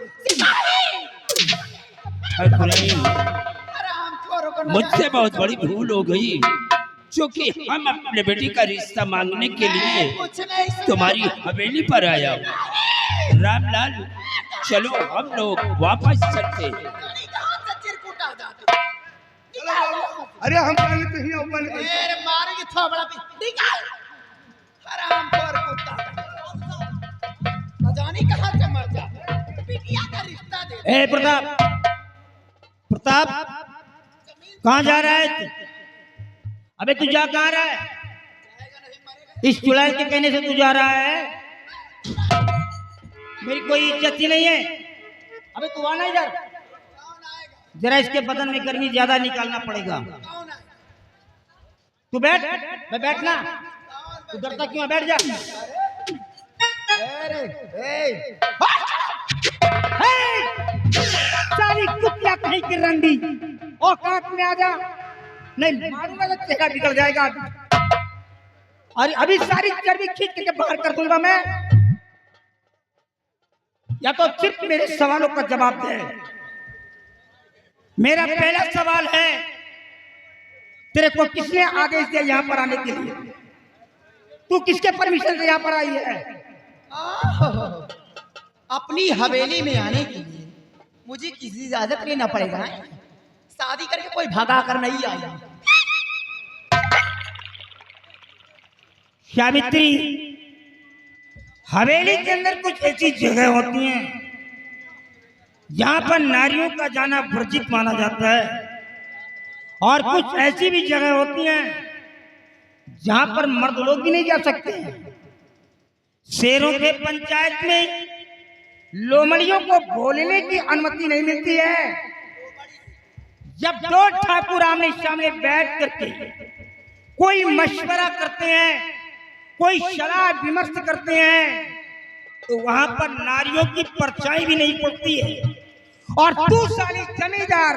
मुझसे बहुत बड़ी भूल हो गई, क्योंकि हम अपने बेटी का रिश्ता मांगने के लिए तुम्हारी हवेली पर आया। रामलाल, चलो हम लोग वापस चलते। अरे हम तो ही ऊपर मारेंगे थोबड़ा पे निकाल, हरामखोर कुत्ता, न जाने कहां से मर जाता। बिटिया का रिश्ता दे। ए प्रताप कहां जा रहा है तू? अबे तू जा कहां रहा है? इस चुड़ैल के कहने से तू जा रहा है? मेरी कोई इज्जत ही नहीं है। अबे तू आना इधर, जरा इसके बदन में गर्मी ज्यादा निकालना पड़ेगा। तू बैठ, मैं बैठना, तू डरता क्यों? बैठ जा। सारी कुत्तियां कहीं की रंडी, औकात में आ जा, नहीं मारूंगा तो चेहरा बिगड़ जाएगा। अरे अभी सारी चर्बी खींच के बाहर कर दूंगा मैं। या तो सिर्फ मेरे सवालों का जवाब दे। मेरा पहला सवाल है तेरे को किसने आदेश दिया यहाँ पर आने के लिए? तू किसके परमिशन से यहाँ पर आई है? अपनी हवेली में आने के लिए मुझे किसी इजाजत लेना पड़ेगा। शादी करके कोई भगा कर नहीं आई। सावित्री, हवेली के अंदर कुछ ऐसी जगह होती हैं जहां पर नारियों का जाना वर्जित माना जाता है, और कुछ ऐसी भी जगह होती हैं जहां पर मर्द लोग भी नहीं जा सकते। शेरों के पंचायत में लोमड़ियों को बोलने की अनुमति नहीं मिलती है। जब दो ठाकुर आमने सामने बैठ करके कोई मशवरा करते हैं, कोई सलाह विमर्श करते हैं, तो वहां पर नारियों की परछाई भी नहीं पड़ती है। और तू साली जमींदार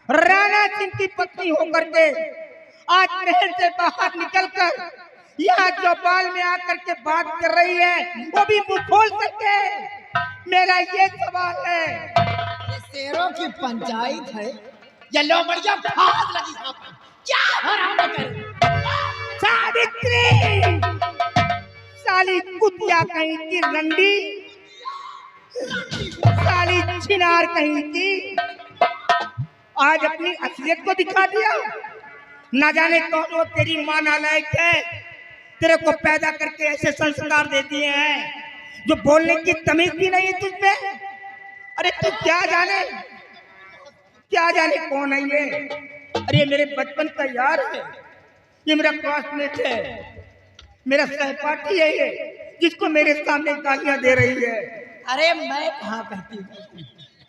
राणा सिंह की पत्नी होकर के आज महल से बाहर निकलकर यहाँ चौपाल में आकर के बात कर रही है, वो भी मुंह खोल करके। मेरा ये सवाल है, ये शेरों की पंचायत है या लोमड़िया फाद लगी यहाँ पर? क्या हराम करे? सावित्री, साली कुतिया कहीं की रंडी, साली छिनार कहीं की, आज अपनी असलियत को दिखा दिया। ना जाने कौन वो तेरी मां नालायक है, तेरे को पैदा करके ऐसे संस्कार दे दिए हैं जो बोलने की तमीज भी नहीं है तुझ में। अरे तू क्या जाने कौन है ये? अरे मेरे बचपन का यार है, ये मेरा क्लासमेट है, मेरा सहपाठी है ये, जिसको मेरे सामने गालियां दे रही है। अरे मैं कहाँ कहती हूँ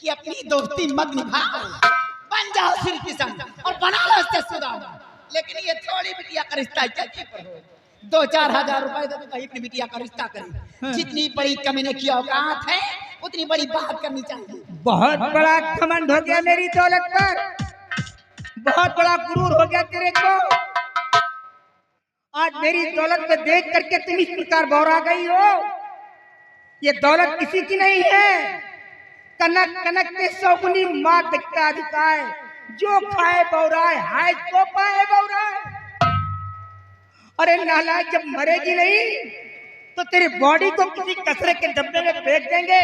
कि अपनी दोस्ती मत निभा, बन जाओ सिर किसान और बना लो इससे सुदामा। लेकिन ये थोड़ी बिटिया का रिश्ता चाहिए पर हो 2-4 हजार रुपए दे तो कहीं अपनी बिटिया का रिश्ता करें। जितनी बड़ी कमीने की औकात है उतनी बड़ी बात करनी चाहिए। बहुत बड़ा घमंड हो गया मेरी दौलत पर, बहुत बड़ा गुरूर हो गया तेरे को। आज मेरी दौलत को देख करके तुम इस प्रकार बौरा गई हो। ये दौलत किसी की नहीं है, कनक कनक के सौगुनी माँ दिखता अधिकार, जो खाए बौराए, हाय तो पाए बौराए। अरे नालायक, जब मरेगी नहीं तो तेरी बॉडी को किसी कचरे के डब्बे में फेंक देंगे,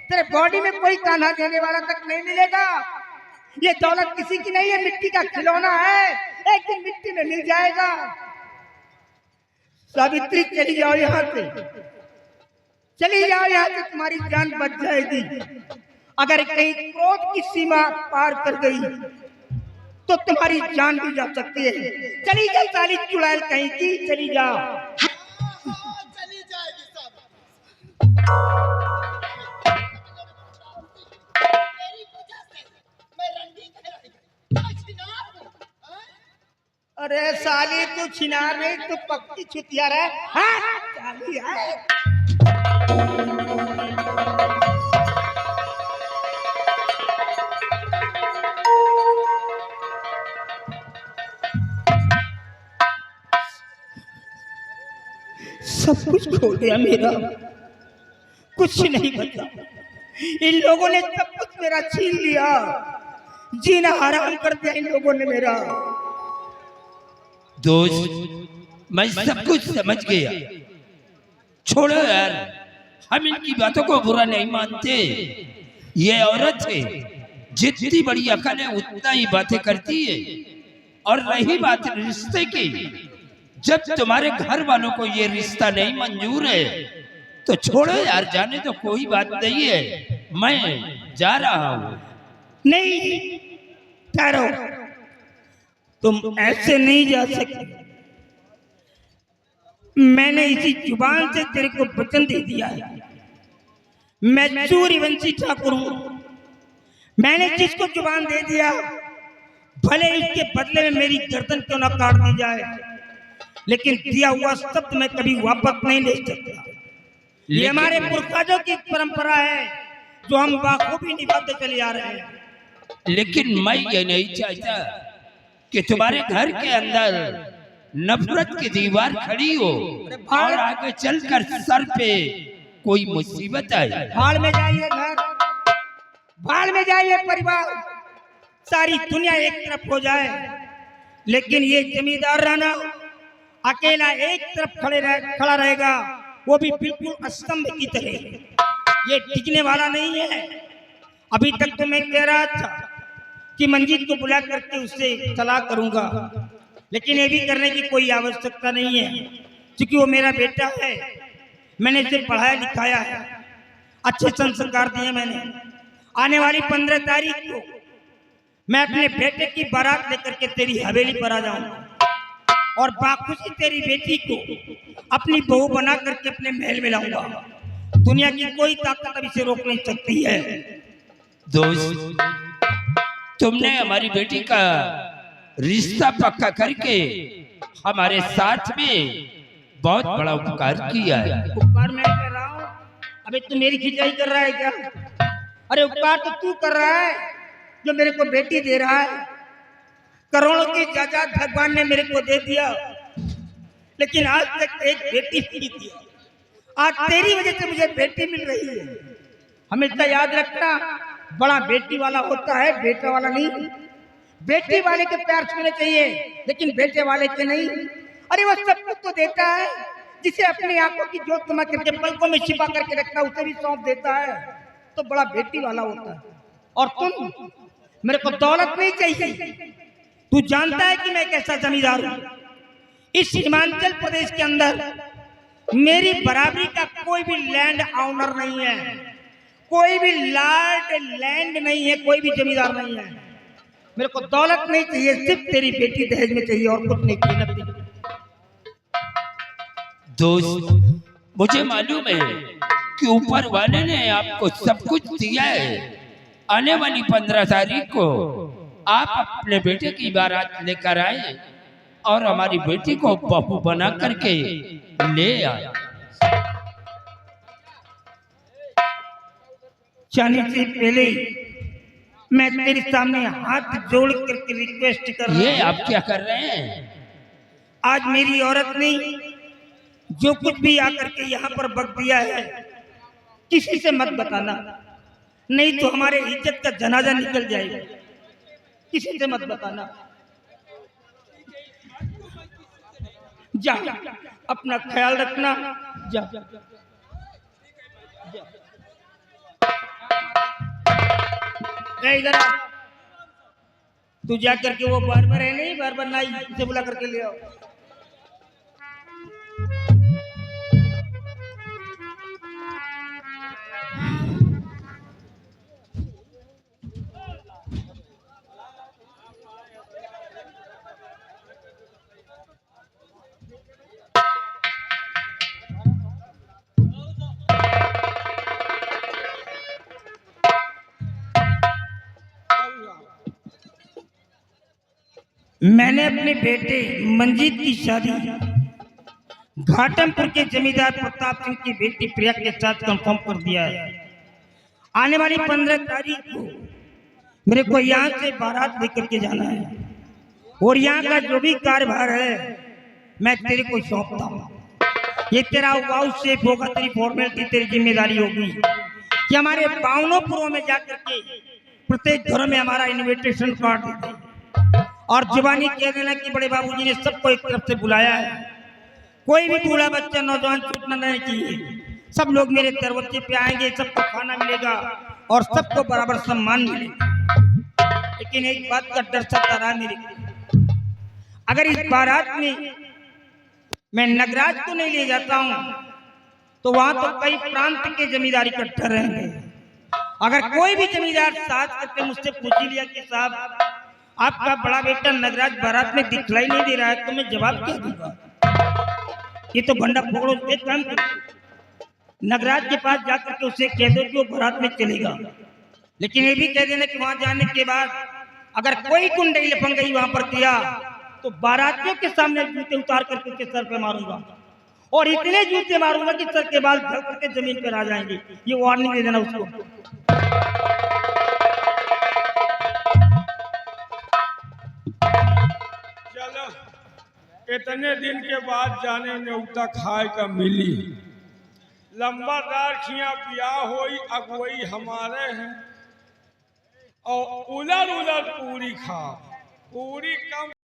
तेरे बॉडी में कोई कान्हा देने वाला तक नहीं मिलेगा। ये दौलत किसी की नहीं है, मिट्टी का खिलौना है, एक दिन मिट्टी में मिल जाएगा। सावित्री, चली जाओ यहाँ से, चली जाओ यहाँ से, तुम्हारी जान बच जाएगी। अगर कहीं क्रोध की सीमा पार कर गई तो तुम्हारी जान भी जा सकती है। चली जा साली चुड़ैल कहीं की, चली जाओ। चली जाएगी सब। तेरी वजह से मैं रंडी कहलाई, मैं छिनार हूँ। अरे साली, तू छिनार नहीं, तू पक्की छुतिया है। हाँ, साली है। सब कुछ खो गया मेरा, कुछ नहीं बचा। इन लोगों ने सब कुछ मेरा छीन लिया, जीना हराम कर दिया इन लोगों ने मेरा। दोस्त, मैं सब कुछ समझ गया, छोड़ो यार, हम इनकी बातों को बुरा नहीं मानते। ये औरत है, जितनी बड़ी अकल है उतना ही बातें करती है। और रही बात रिश्ते की, जब तुम्हारे घर वालों को ये रिश्ता नहीं मंजूर है तो छोड़ो यार, जाने तो कोई बात नहीं है, मैं जा रहा हूँ। नहीं, ठहरो, तुम ऐसे नहीं जा सकते। मैंने इसी जुबान से तेरे को वचन दे दिया है। मैं सूर्यवंशी ठाकुर हूँ। मैंने जिसको जुबान दे दिया, भले इसके बदले में मेरी गर्दन क्यों न काट दी जाए, लेकिन दिया हुआ शब्द मैं कभी वापस नहीं ले सकता। ये हमारे पुरखाजों की परंपरा है जो हम बाखूबी निभाते चले आ रहे हैं। लेकिन मैं ये नहीं चाहता कि तुम्हारे घर के अंदर नफरत की दीवार खड़ी हो और आगे चलकर सर पे कोई मुसीबत आए। भाड़ में जाइए घर, भाड़ में जाइए परिवार, सारी दुनिया एक तरफ हो जाए, लेकिन ये जमींदार राणा अकेला एक तरफ खड़ा रहेगा, वो भी बिल्कुल स्तंभ की तरह। ये टिकने वाला नहीं है। अभी तक तो मैं कह रहा था कि मंजीत को बुला करके उससे तलाक करूंगा, लेकिन ये भी करने की कोई आवश्यकता नहीं है, क्योंकि वो मेरा बेटा है। मैंने इसे पढ़ाया लिखाया है, अच्छे संस्कार दिए मैंने। आने वाली 15 तारीख को मैं अपने बेटे की बारात लेकर के तेरी हवेली पर आ जाऊंगा और बाखुशी तेरी बेटी को अपनी बहू बना करके अपने महल में लाऊंगा। दुनिया की कोई ताकत अभी से रोक नहीं सकती है। दोस्त, तुमने हमारी बेटी का रिश्ता पक्का करके हमारे साथ में बहुत बड़ा उपकार किया है। उपकार मैं कर रहा हूँ, अबे तू मेरी खिंचाई कर रहा है क्या? अरे उपकार तो तू कर रहा है जो मेरे को बेटी दे रहा है। करोड़ों की जायदाद भगवान ने मेरे को दे दिया, लेकिन आज तक एक बेटी नहीं दिया। आज तेरी वजह से मुझे बेटी मिल रही है। हमेशा याद रखना, बड़ा बेटी वाला होता है, बेटा वाला नहीं। बेटी वाले के प्यार छूने चाहिए, लेकिन बेटे वाले के नहीं। अरे वो सब कुछ तो देता है, जिसे अपनी आंखों की जोत समा करके पलकों में छिपा करके रखना, उसे भी सौंप देता है, तो बड़ा बेटी वाला होता है। और तुम, मेरे को दौलत नहीं चाहिए। तू जानता है कि मैं कैसा जमींदार हूं। इस हिमाचल प्रदेश के अंदर मेरी बराबरी का कोई भी लैंड ऑनर नहीं है, कोई भी लैंड नहीं है, कोई भी जमींदार नहीं है। मेरे को दौलत नहीं चाहिए, सिर्फ तेरी बेटी दहेज में चाहिए और कुछ नहीं चाहिए। दोस्त, मुझे मालूम है कि ऊपर वाले ने आपको सब कुछ दिया है। आने वाली 15 तारीख को आप अपने बेटे की बारात लेकर आए और हमारी बेटी को बहू बना करके ले आए। जाने से पहले मैं तेरे सामने हाथ जोड़ करके रिक्वेस्ट कर रहा हूं। ये आप क्या कर रहे हैं? आज मेरी औरत ने जो कुछ भी आकर के यहाँ पर बक दिया है, किसी से मत बताना, नहीं तो हमारे इज्जत का जनाजा निकल जाएगा। किसी से मत बताना। जा, अपना ख्याल रखना। जा, इधर आ। तू जा करके वो बार-बार है नहीं, बार-बार नाई से बुला करके ले आओ। मैंने अपने बेटे मंजीत की शादी घाटमपुर के जमींदार प्रताप सिंह की बेटी प्रिया के साथ कंफर्म कर दिया है। आने वाली 15 तारीख को मेरे को यहाँ से बारात लेकर के जाना है और यहाँ का जो भी कार्यभार है मैं तेरे को सौंपता हूँ। ये तेरा वाउ शेप होगा, तेरी फॉर्मेलिटी, तेरी जिम्मेदारी होगी कि हमारे बावनोपुरों में जाकर के प्रत्येक घरों में हमारा इन्विटेशन कार्ड दे दे और जुबानी कह देना कि बड़े बाबूजी ने सबको एक तरफ से बुलाया है। कोई भी बूढ़ा बच्चा नौजवान छूटना नहीं चाहिए। सब लोग मेरे दरवाजे पे आएंगे, सबको खाना मिलेगा और सबको बराबर सम्मान मिलेगा। लेकिन एक बात का डर सता रहा मेरे को, अगर इस बारात में मैं नगराज को नहीं ले जाता हूँ तो वहां तो कई प्रांत के जमींदार इकट्ठा रहेंगे। अगर कोई भी जमींदार साथ करके मुझसे पूछ लिया कि साहब आपका बड़ा बेटा नगराज बारात में दिखलाई नहीं दे रहा है, तो मैं जवाब क्या दूंगा? ये तो भंडा फोड़ो। एक काम करो, नगराज के पास जाकर के उससे कह दो कि वो बारात में चलेगा, लेकिन ये भी कह देना कि वहां जाने के बाद अगर कोई कुंडली लफंगई वहां पर किया तो बारातियों के सामने जूते उतार करके उसके सर पे मारूंगा और इतने जूते मारूंगा कि सर के बाल झड़ करके जमीन पर आ जाएंगे। ये वार्निंग दे देना उसको। चलो, इतने दिन के बाद जाने न्योता खाए का मिली। लंबादार खिया ब्याह होई, अगुवई हमारे हैं और उलर उलर पूरी खा, पूरी कम